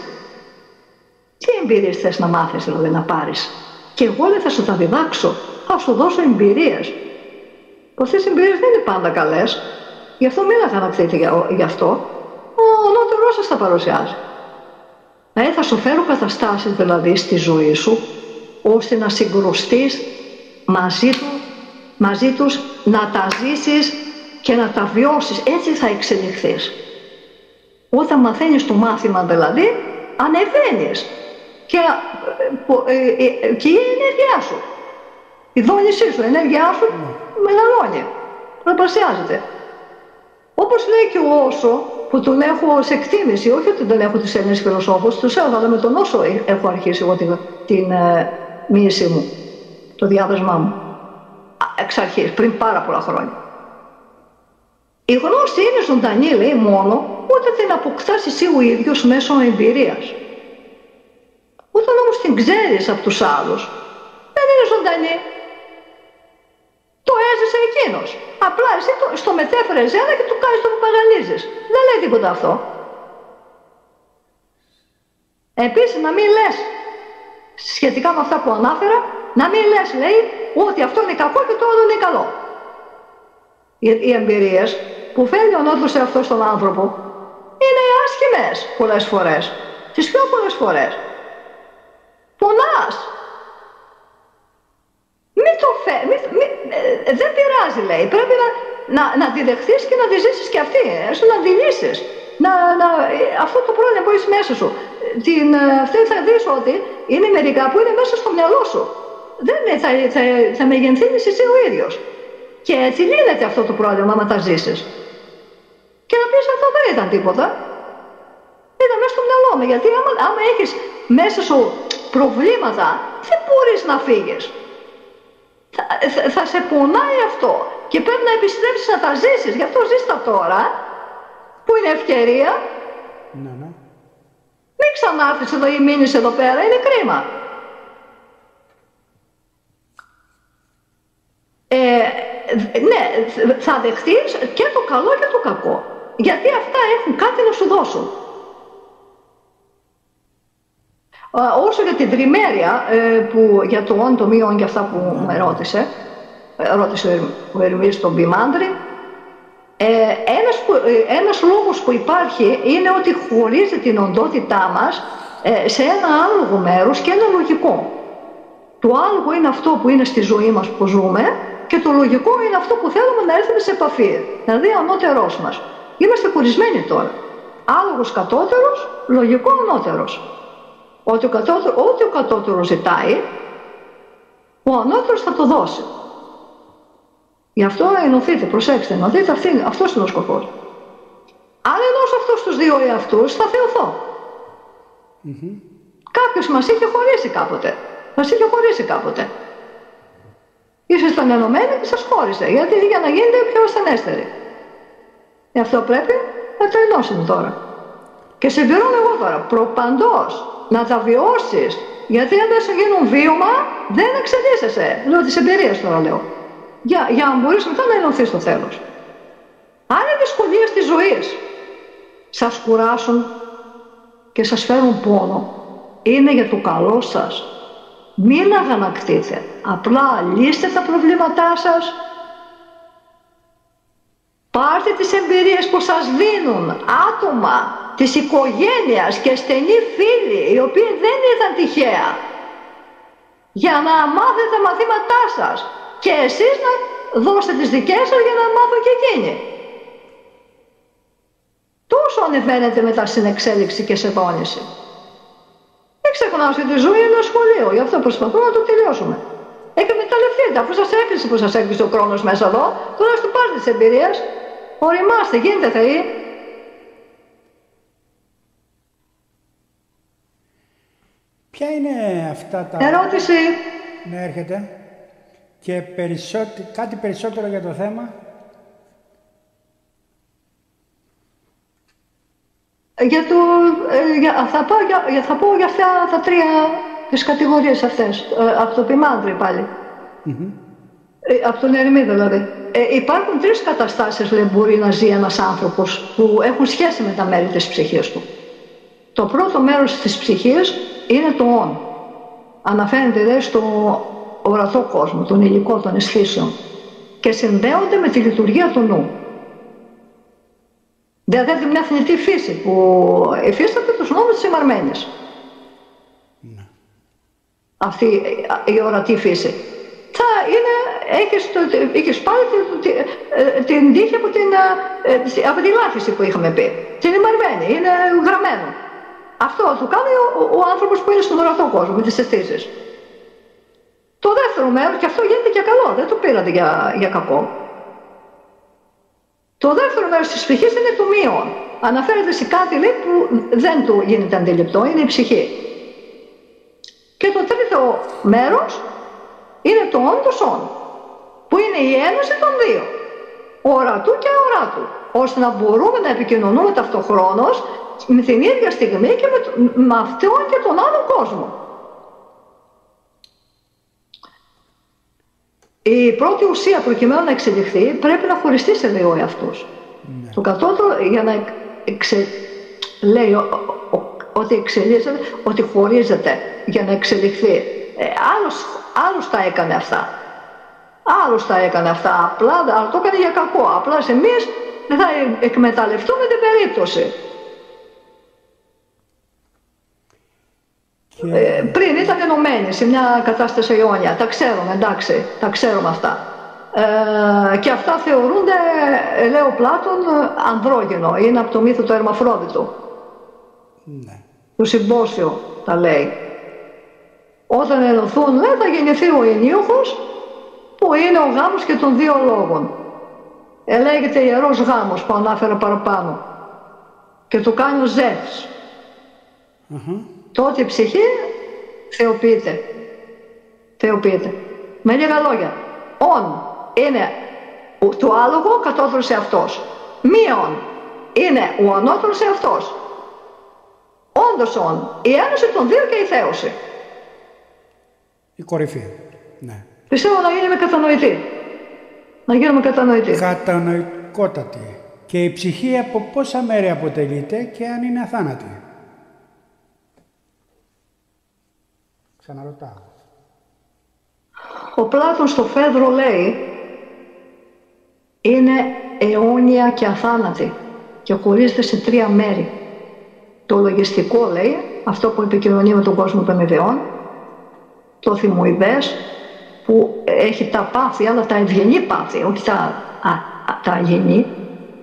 Τι εμπειρίες θες να μάθεις, δηλαδή, να πάρεις? Και εγώ, λέει, θα σου τα διδάξω, θα σου δώσω εμπειρίες. Αυτές οι εμπειρίες δεν είναι πάντα καλές, γι' αυτό μην αγανακτείτε γι' αυτό. Ο νότερός σας τα παρουσιάζει. Θα σου φέρω καταστάσεις, δηλαδή, στη ζωή σου, ώστε να συγκρουστείς μαζί τους, να τα ζήσεις και να τα βιώσεις. Έτσι θα εξελιχθείς. Όταν μαθαίνεις το μάθημα, δηλαδή, ανεβαίνεις και η ενέργειά σου, η δόνησή σου, η ενέργειά σου μεγαλώνει, πολλαπλασιάζεται. Όπως λέει και ο Όσο, που τον έχω ως εκτίμηση, όχι ότι δεν έχω τους Έλληνες φιλοσόφους, τους έχω, αλλά με τον Όσο έχω αρχίσει εγώ την μοίησή μου, το διάβασμά μου, εξ αρχής, πριν πάρα πολλά χρόνια. Η γνώση είναι ζωντανή, λέει, μόνο όταν την αποκτάς εσύ ο ίδιος μέσω εμπειρίας. Όταν όμως την ξέρεις από τους άλλους, δεν είναι ζωντανή. Το έζησε εκείνος. Απλά εσύ στο μετέφερες ένα και του κάνεις το που παγανίζεις. Δεν λέει τίποτα αυτό. Επίσης, να μην λες, σχετικά με αυτά που ανάφερα, να μην λες, λέει, ότι αυτό είναι κακό και το άλλο είναι καλό. Οι εμπειρίες που φέρνει ο νότος αυτό στον άνθρωπο είναι άσχημες πολλές φορές. Τις πιο πολλές φορές. Πονάς. Δεν πειράζει, λέει. Πρέπει να τη δεχθείς και να τη ζήσεις και αυτή. Έστω να τη λύσεις. Αυτό το πρόβλημα που έχεις μέσα σου. Αυτή θα δεις ότι είναι μερικά που είναι μέσα στο μυαλό σου. Δεν είναι, θα μεγενθύνεις εσύ ο ίδιος. Και έτσι λύνεται αυτό το πρόβλημα άμα τα ζήσεις. Και να πεις αυτό δεν ήταν τίποτα. Ήταν μέσα στο μυαλό μου. Γιατί άμα έχεις μέσα σου προβλήματα, δεν μπορείς να φύγεις. Θα σε πονάει αυτό. Και πρέπει να επιστρέψεις να τα ζήσεις. Γι' αυτό ζεις τα τώρα, που είναι ευκαιρία. Ναι. Μην ξανάρθεις εδώ ή μείνεις εδώ πέρα. Είναι κρίμα. Ναι, θα δεχτείς και το καλό και το κακό. Γιατί αυτά έχουν κάτι να σου δώσουν. Όσο για την τριμέρεια, για το όν, το μείον και αυτά που μου ρώτησε ο Ερμής τον Ποιμάνδρη, ένας λόγος που υπάρχει είναι ότι χωρίζει την οντότητά μας σε ένα άλογο μέρος και ένα λογικό. Το άλογο είναι αυτό που είναι στη ζωή μας που ζούμε και το λογικό είναι αυτό που θέλουμε να έρθουμε σε επαφή, δηλαδή ανώτερός μας. Είμαστε χωρισμένοι τώρα. Άλογος κατώτερος, λογικό ανώτερος. Ό,τι ο κατώτερος ζητάει, ο ανώτερος θα το δώσει. Γι' αυτό ενωθείτε, προσέξτε, ενωθείτε, αυτός είναι ο σκοπός. Αν ενώσω αυτούς τους δύο εαυτούς, θα θεωθώ. Κάποιος μας είχε χωρίσει κάποτε. Ήσασταν ενωμένοι και σας χώρισε, γιατί για να γίνετε πιο ασθενέστεροι. Γι' αυτό πρέπει να το ενώσουμε τώρα. Και συμπληρώνω εγώ τώρα, προπαντός, να τα βιώσεις, γιατί αν δεν σου γίνουν βίωμα, δεν εξελίσσεσαι. Λέω τις εμπειρίες τώρα, λέω. Για να μπορείς μετά να ενωθείς στο τέλος. Αν οι δυσκολίες της ζωής σας κουράσουν και σας φέρουν πόνο, είναι για το καλό σας. Μην αγανακτείτε. Απλά λύστε τα προβλήματά σας. Πάρτε τις εμπειρίες που σας δίνουν άτομα της οικογένειας και στενοί φίλοι, οι οποίοι δεν ήταν τυχαία. για να μάθετε τα μαθήματά σας και εσείς να δώσετε τις δικές σας για να μάθουν και εκείνοι. Τόσο ανεβαίνετε μετά στην εξέλιξη και σε δόνηση. Δεν ξεχνάω ότι η ζωή είναι ένα σχολείο, γι' αυτό προσπαθούμε να το τελειώσουμε. Εκμεταλλευτείτε, αφού σας έκλεισε που σας έκλεισε ο χρόνος μέσα εδώ, τώρα στο πάρτε της εμπειρίας, οριμάστε, γίνετε θεοί. Ποια είναι αυτά τα... Ερώτηση. Ναι, έρχεται. Και κάτι περισσότερο για το θέμα. Θα πω για αυτά τα τρία, τις κατηγορίες αυτές, από το ποιμάντρι πάλι. Από τον ερημί δηλαδή. Υπάρχουν τρεις καταστάσεις, λέει, μπορεί να ζει ένας άνθρωπος που έχουν σχέση με τα μέρη της ψυχής του. Το πρώτο μέρος της ψυχής είναι το «ον». Αναφέρεται δε στο ορατό κόσμο, τον υλικό των αισθήσεων και συνδέονται με τη λειτουργία του νου. Δηλαδή μια θνητή φύση που υφίσταται τους νόμους της ημαρμένης. Αυτή η ορατή φύση. Έχεις πάλι την τύχη από τη λάφυση που είχαμε πει. Την ημαρμένη, είναι γραμμένο. Αυτό το κάνει ο άνθρωπος που είναι στον ορατό κόσμο, με τις αισθήσεις. Το δεύτερο μέρος, και αυτό γίνεται για καλό, δεν το πήρατε για κακό. Το δεύτερο μέρος της ψυχής είναι το μείον. Αναφέρεται σε κάτι, λέει, που δεν του γίνεται αντιληπτό, είναι η ψυχή. Και το τρίτο μέρος είναι το όν, το σον, που είναι η ένωση των δύο, ορατού και αοράτου, ώστε να μπορούμε να επικοινωνούμε ταυτοχρόνως με την ίδια στιγμή και με αυτόν και τον άλλο κόσμο. Η πρώτη ουσία προκειμένου να εξελιχθεί πρέπει να χωριστεί σε δύο εαυτούς. Ναι. Το κατώτερο για να λέει ότι εξελίσσεται, ότι χωρίζεται για να εξελιχθεί. Άλλος τα έκανε αυτά. Άλλος τα έκανε αυτά. Απλά, αλλά το έκανε για κακό. Απλά εμείς δεν θα εκμεταλλευτούμε την περίπτωση. Πριν ήταν ενωμένοι σε μια κατάσταση αιώνια. Τα ξέρουμε, εντάξει, τα ξέρουμε αυτά. Και αυτά θεωρούνται, λέει ο Πλάτων, ανδρόγυνο. Είναι από το μύθο του Ερμαφρόδιτου. Ναι. Το συμπόσιο τα λέει. Όταν ενωθούν, θα γεννηθεί ο ενίοχος, που είναι ο γάμος και των δύο λόγων. Λέγεται ιερός γάμος που ανάφερα παραπάνω. Και το κάνει ο Ζεύς. Τότε η ψυχή θεοποιείται. Θεοποιείται. Με λίγα λόγια, ον είναι το άλογο κατώτερος εαυτός. Μείον είναι ο ανώτερος εαυτός. Όντως ον, η ένωση των δύο και η θέωση. Η κορυφή, ναι. Πιστεύω να γίνουμε κατανοητοί. Να γίνουμε κατανοητοί. Κατανοητικότατη. Και η ψυχή από πόσα μέρη αποτελείται και αν είναι αθάνατη. Ξαναρωτάω. Ο Πλάτων στο Φέδρο λέει είναι αιώνια και αθάνατη και χωρίζεται σε τρία μέρη. Το λογιστικό, λέει, αυτό που επικοινωνεί με τον κόσμο των ιδεών, το θυμοειδές που έχει τα πάθη, αλλά τα ευγενή πάθη, όχι τα αγενή,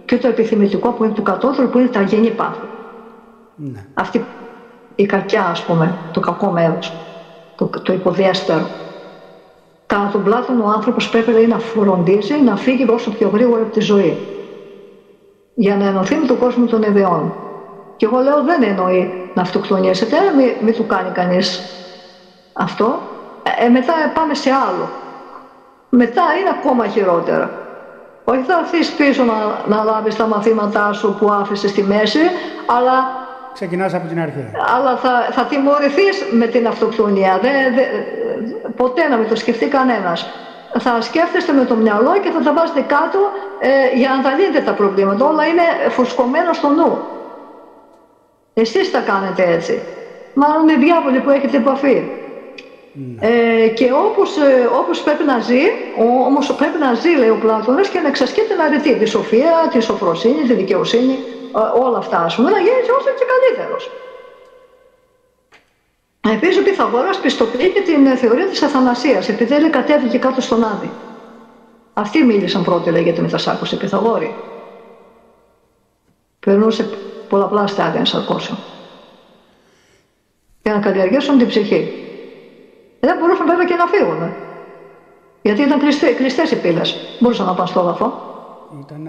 και το επιθυμητικό που είναι του κατώτερου, που είναι τα αγενή πάθη. Ναι. Αυτή η κακιά, ας πούμε, το κακό μέρος, το υποδιέστερο. Κατά τον Πλάτων ο άνθρωπος πρέπει, λέει, να φροντίζει να φύγει όσο πιο γρήγορα από τη ζωή, για να ενωθεί με τον κόσμο των ιδεών. Και εγώ λέω, δεν εννοεί να αυτοκτονήσετε, μην του κάνει κανείς αυτό. Μετά πάμε σε άλλο. Μετά είναι ακόμα χειρότερα. Όχι θα έρθεις πίσω να λάβεις τα μαθήματά σου που άφησες στη μέση, αλλά ξεκινάς από την αρχή. Αλλά θα τιμωρηθείς με την αυτοκτονία. Ποτέ να μην το σκεφτεί κανένας. Θα σκέφτεστε με το μυαλό και θα τα βάζετε κάτω για να τα λύνετε τα προβλήματα. Όλα είναι φουσκωμένα στο νου. Εσείς τα κάνετε έτσι. Μάλλον οι διάβολοι που έχετε επαφή. Και όπως πρέπει να ζει, όμως πρέπει να ζει, λέει ο Πλάτωνας, και να εξασκεί την αρετή, τη σοφία, τη σοφροσύνη, τη δικαιοσύνη, όλα αυτά, ας πούμε, να γίνει όσο και καλύτερος. Επίσης ο Πυθαγόρας πιστοποιεί και την θεωρία της αθανασίας, επειδή έλεγε κατέβηκε κάτω στον Άδη. Αυτοί μίλησαν πρώτοι, λέγεται με τα σάκους, οι Πυθαγόροι. Περνούσε πολλαπλά στάδια ενσαρκώσεων. Για να καλλιεργήσουν την ψυχή. Δεν μπορούσαν βέβαια και να φύγουν. Γιατί ήταν κλειστές οι πύλες. Μπορούσαν να πάνε στο όροφο.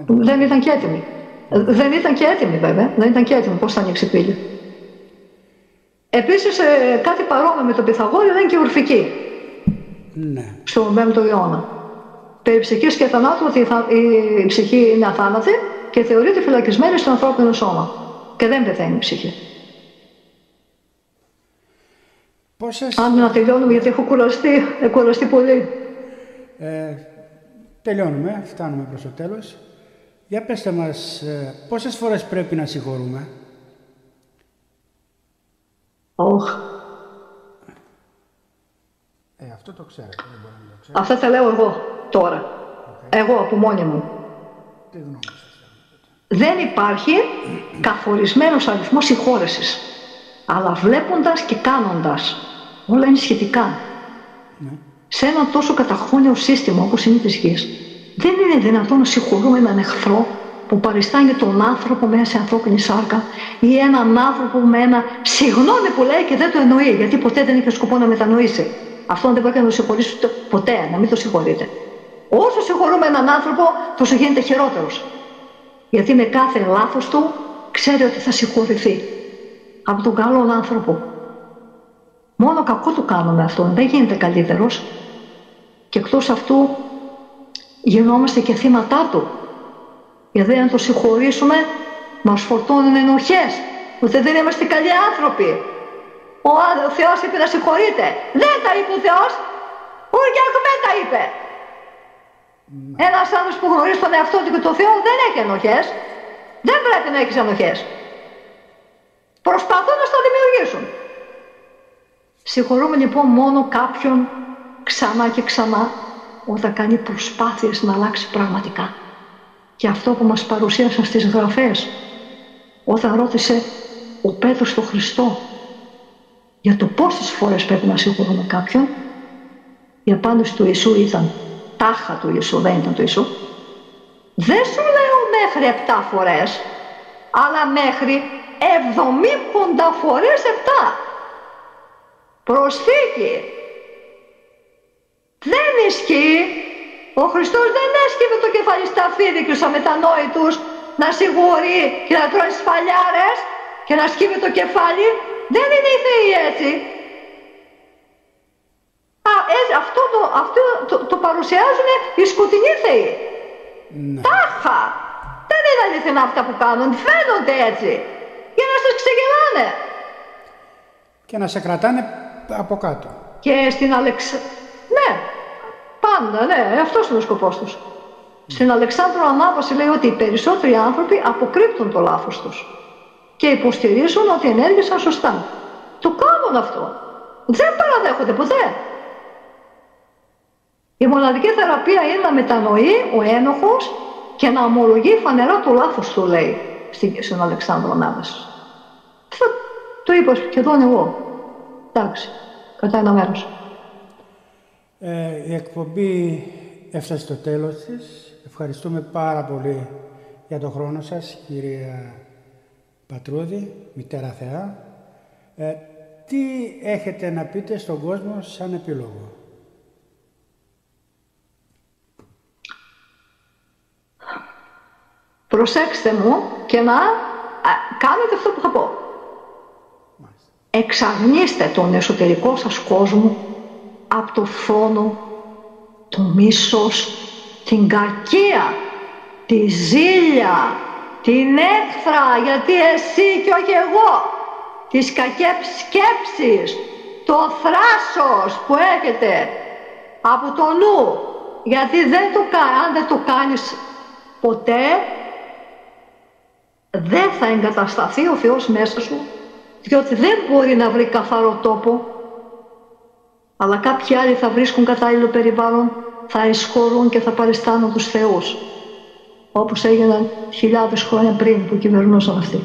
Δεν ήταν και έτοιμοι. Δεν ήταν και έτοιμοι βέβαια. Δεν ήταν και έτοιμοι. Πώς θα ανοίξει η πύλη. Επίσης κάτι παρόμοιο με τον Πυθαγόρη λένε και οι Ουρφικοί. Ναι. Στον 5ο αιώνα. Περί ψυχής και θανάτου, ότι η ψυχή είναι αθάνατη και θεωρείται φυλακισμένη στο ανθρώπινο σώμα. Και δεν πεθαίνει η ψυχή. Αν να τελειώνουμε, γιατί έχω κουραστεί πολύ. Τελειώνουμε, φτάνουμε προς το τέλος. Για πέστε μας, πόσες φορές πρέπει να συγχωρούμε? Αυτό το ξέρετε, δεν μπορεί να το ξέρετε. Αυτά τα λέω εγώ τώρα. Εγώ από μόνη μου. Τι γνώμη σας? Δεν υπάρχει καθορισμένος αριθμός συγχώρεσης. Αλλά βλέποντας και κάνοντας, όλα είναι σχετικά. Ναι. Σε ένα τόσο καταχώνιο σύστημα όπως είναι της γης, δεν είναι δυνατόν να συγχωρούμε έναν εχθρό που παριστάνει τον άνθρωπο μέσα σε ανθρώπινη σάρκα ή έναν άνθρωπο με ένα συγγνώμη που λέει και δεν το εννοεί, γιατί ποτέ δεν είχε σκοπό να μετανοήσει. Αυτό δεν πρέπει να το συγχωρήσετε ποτέ, να μην το συγχωρείτε. Όσο συγχωρούμε έναν άνθρωπο, τόσο γίνεται χειρότερος. Γιατί με κάθε λάθος του ξέρει ότι θα συγχωρηθεί από τον καλό άνθρωπο. Μόνο κακό του κάνουμε αυτό, δεν γίνεται καλύτερος. Και εκτός αυτού γινόμαστε και θύματά του. Γιατί αν το συγχωρήσουμε, μας φορτώνουν ενοχές, ότι δεν είμαστε καλοί άνθρωποι. Ο Θεός είπε να συγχωρείτε. Δεν τα είπε ο Θεός. Ούτε δεν τα είπε. Ένας άνθρωπος που γνωρίζει τον εαυτό του και τον Θεό δεν έχει ενοχές. Δεν πρέπει να έχεις ενοχές. Προσπαθούν να στο δημιουργήσουν. Συγχωρούμε λοιπόν μόνο κάποιον ξανά και ξανά όταν κάνει προσπάθειες να αλλάξει πραγματικά. Και αυτό που μας παρουσίασαν στις γραφές, όταν ρώτησε ο Πέτρος τον Χριστό για το πόσες φορές πρέπει να συγχωρούμε κάποιον, η απάντηση του Ιησού ήταν, τάχα του Ιησού, δεν ήταν του Ιησού, δεν σου λέω μέχρι 7 φορές, αλλά μέχρι 70 φορές 7. Προσθήκη. Δεν ισχύει. Ο Χριστός δεν έσκυβε το κεφάλι στα φίδι και στους αμετανόητους να συγχωρεί και να τρώνε σφαλιάρες και να σκύβει το κεφάλι. Δεν είναι οι θεοί έτσι. Αυτό το παρουσιάζουν οι σκοτεινοί θεοί. Ναι. Τάχα. Δεν είναι αληθινά αυτά που κάνουν. Φαίνονται έτσι. Για να σας ξεγελάνε. Και να σε κρατάνε από κάτω. Και στην Ναι. Πάντα, ναι, αυτός είναι ο σκοπός τους. Στην Αλεξάνδρου Ανάβαση λέει ότι οι περισσότεροι άνθρωποι αποκρύπτουν το λάθος τους και υποστηρίζουν ότι ενέργησαν σωστά. Το κάνουν αυτό. Δεν παραδέχονται ποτέ. Η μοναδική θεραπεία είναι να μετανοεί ο ένοχος και να ομολογεί φανερά το λάθος του, λέει στην Αλεξάνδρου Ανάβαση. Αυτό το είπα σχεδόν εγώ. Εντάξει, κατά ένα μέρος. Η εκπομπή έφτασε στο τέλος της. Ευχαριστούμε πάρα πολύ για τον χρόνο σας, κυρία Πατρούδη, μητέρα Θεά. Τι έχετε να πείτε στον κόσμο σαν επίλογο? Προσέξτε μου και να κάνετε αυτό που θα πω. Εξαγνίστε τον εσωτερικό σας κόσμο από το φόνο, το μίσος, την κακία, τη ζήλια, την έχθρα, γιατί εσύ και όχι εγώ, τις κακές σκέψεις, το θράσος που έχετε από το νου, γιατί αν δεν το κάνεις ποτέ, δεν θα εγκατασταθεί ο Θεός μέσα σου, διότι δεν μπορεί να βρει καθαρό τόπο, αλλά κάποιοι άλλοι θα βρίσκουν κατάλληλο περιβάλλον, θα εισχωρούν και θα παριστάνουν τους θεούς, όπως έγιναν χιλιάδες χρόνια πριν που κυβερνούσαν αυτοί.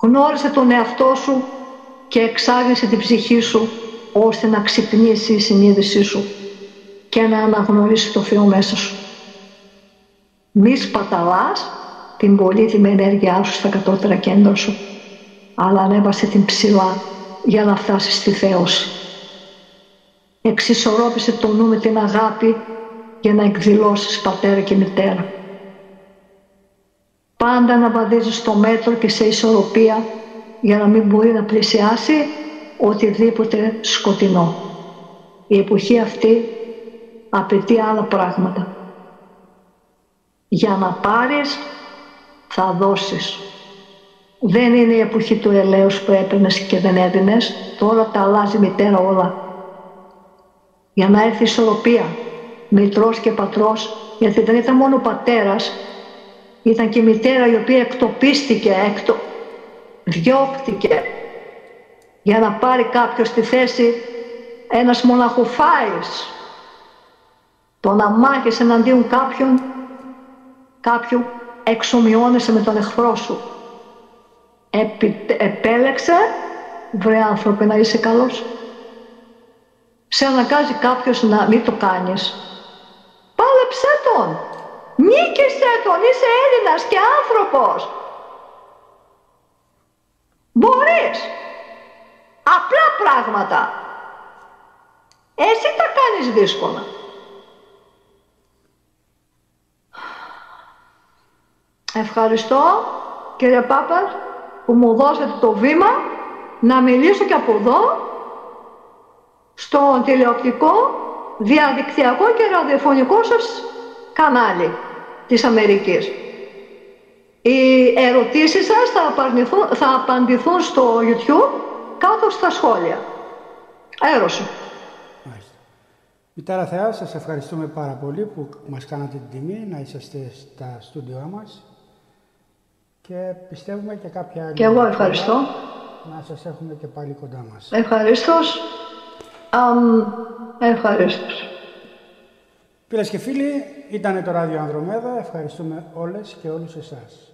Γνώρισε τον εαυτό σου και εξάγησε την ψυχή σου ώστε να ξυπνήσει η συνείδησή σου και να αναγνωρίσει το Θεό μέσα σου. Μη σπαταλάς την πολύτιμη ενέργειά σου στα κατώτερα κέντρα σου, αλλά ανέβασε την ψηλά για να φτάσεις στη θέωση. Εξισορρόπησε το νου με την αγάπη για να εκδηλώσεις πατέρα και μητέρα. Πάντα να βαδίζεις στο μέτρο και σε ισορροπία για να μην μπορεί να πλησιάσει οτιδήποτε σκοτεινό. Η εποχή αυτή απαιτεί άλλα πράγματα. Για να πάρεις θα δώσεις. Δεν είναι η εποχή του ελέους που έπαιρνες και δεν έδινες. Τώρα τα αλλάζει η μητέρα όλα. Για να έρθει η ισορροπία, μητρός και πατρός, γιατί δεν ήταν μόνο ο πατέρας, ήταν και η μητέρα η οποία εκτοπίστηκε, διώχτηκε για να πάρει κάποιος στη θέση ένας μοναχοφάης. Το να μάχεις εναντίον κάποιου εξομοιώνεσαι με τον εχθρό σου. Επέλεξε, βρε άνθρωπε, να είσαι καλός. Σε αναγκάζει κάποιος να μην το κάνεις. Πάλεψέ τον, νίκησέ τον, είσαι Έλληνας και άνθρωπος. Μπορείς. Απλά πράγματα. Εσύ τα κάνεις δύσκολα. Ευχαριστώ, κύριε Πάπα, που μου δώσατε το βήμα να μιλήσω και από εδώ στο τηλεοπτικό, διαδικτυακό και ραδιοφωνικό σας κανάλι της Αμερικής. Οι ερωτήσεις σας θα απαντηθούν στο YouTube κάτω στα σχόλια. Αέρωσου. Μητέρα Θεά, σας ευχαριστούμε πάρα πολύ που μας κάνατε την τιμή να είσαστε στα στούντιό μας και πιστεύουμε και κάποια άλλη. Και εγώ ευχαριστώ. Να σας έχουμε και πάλι κοντά μας. Ευχαρίστως. Ευχαρίστως. Φίλες και φίλοι, ήταν το Ράδιο Ανδρομέδα. Ευχαριστούμε όλες και όλους εσάς.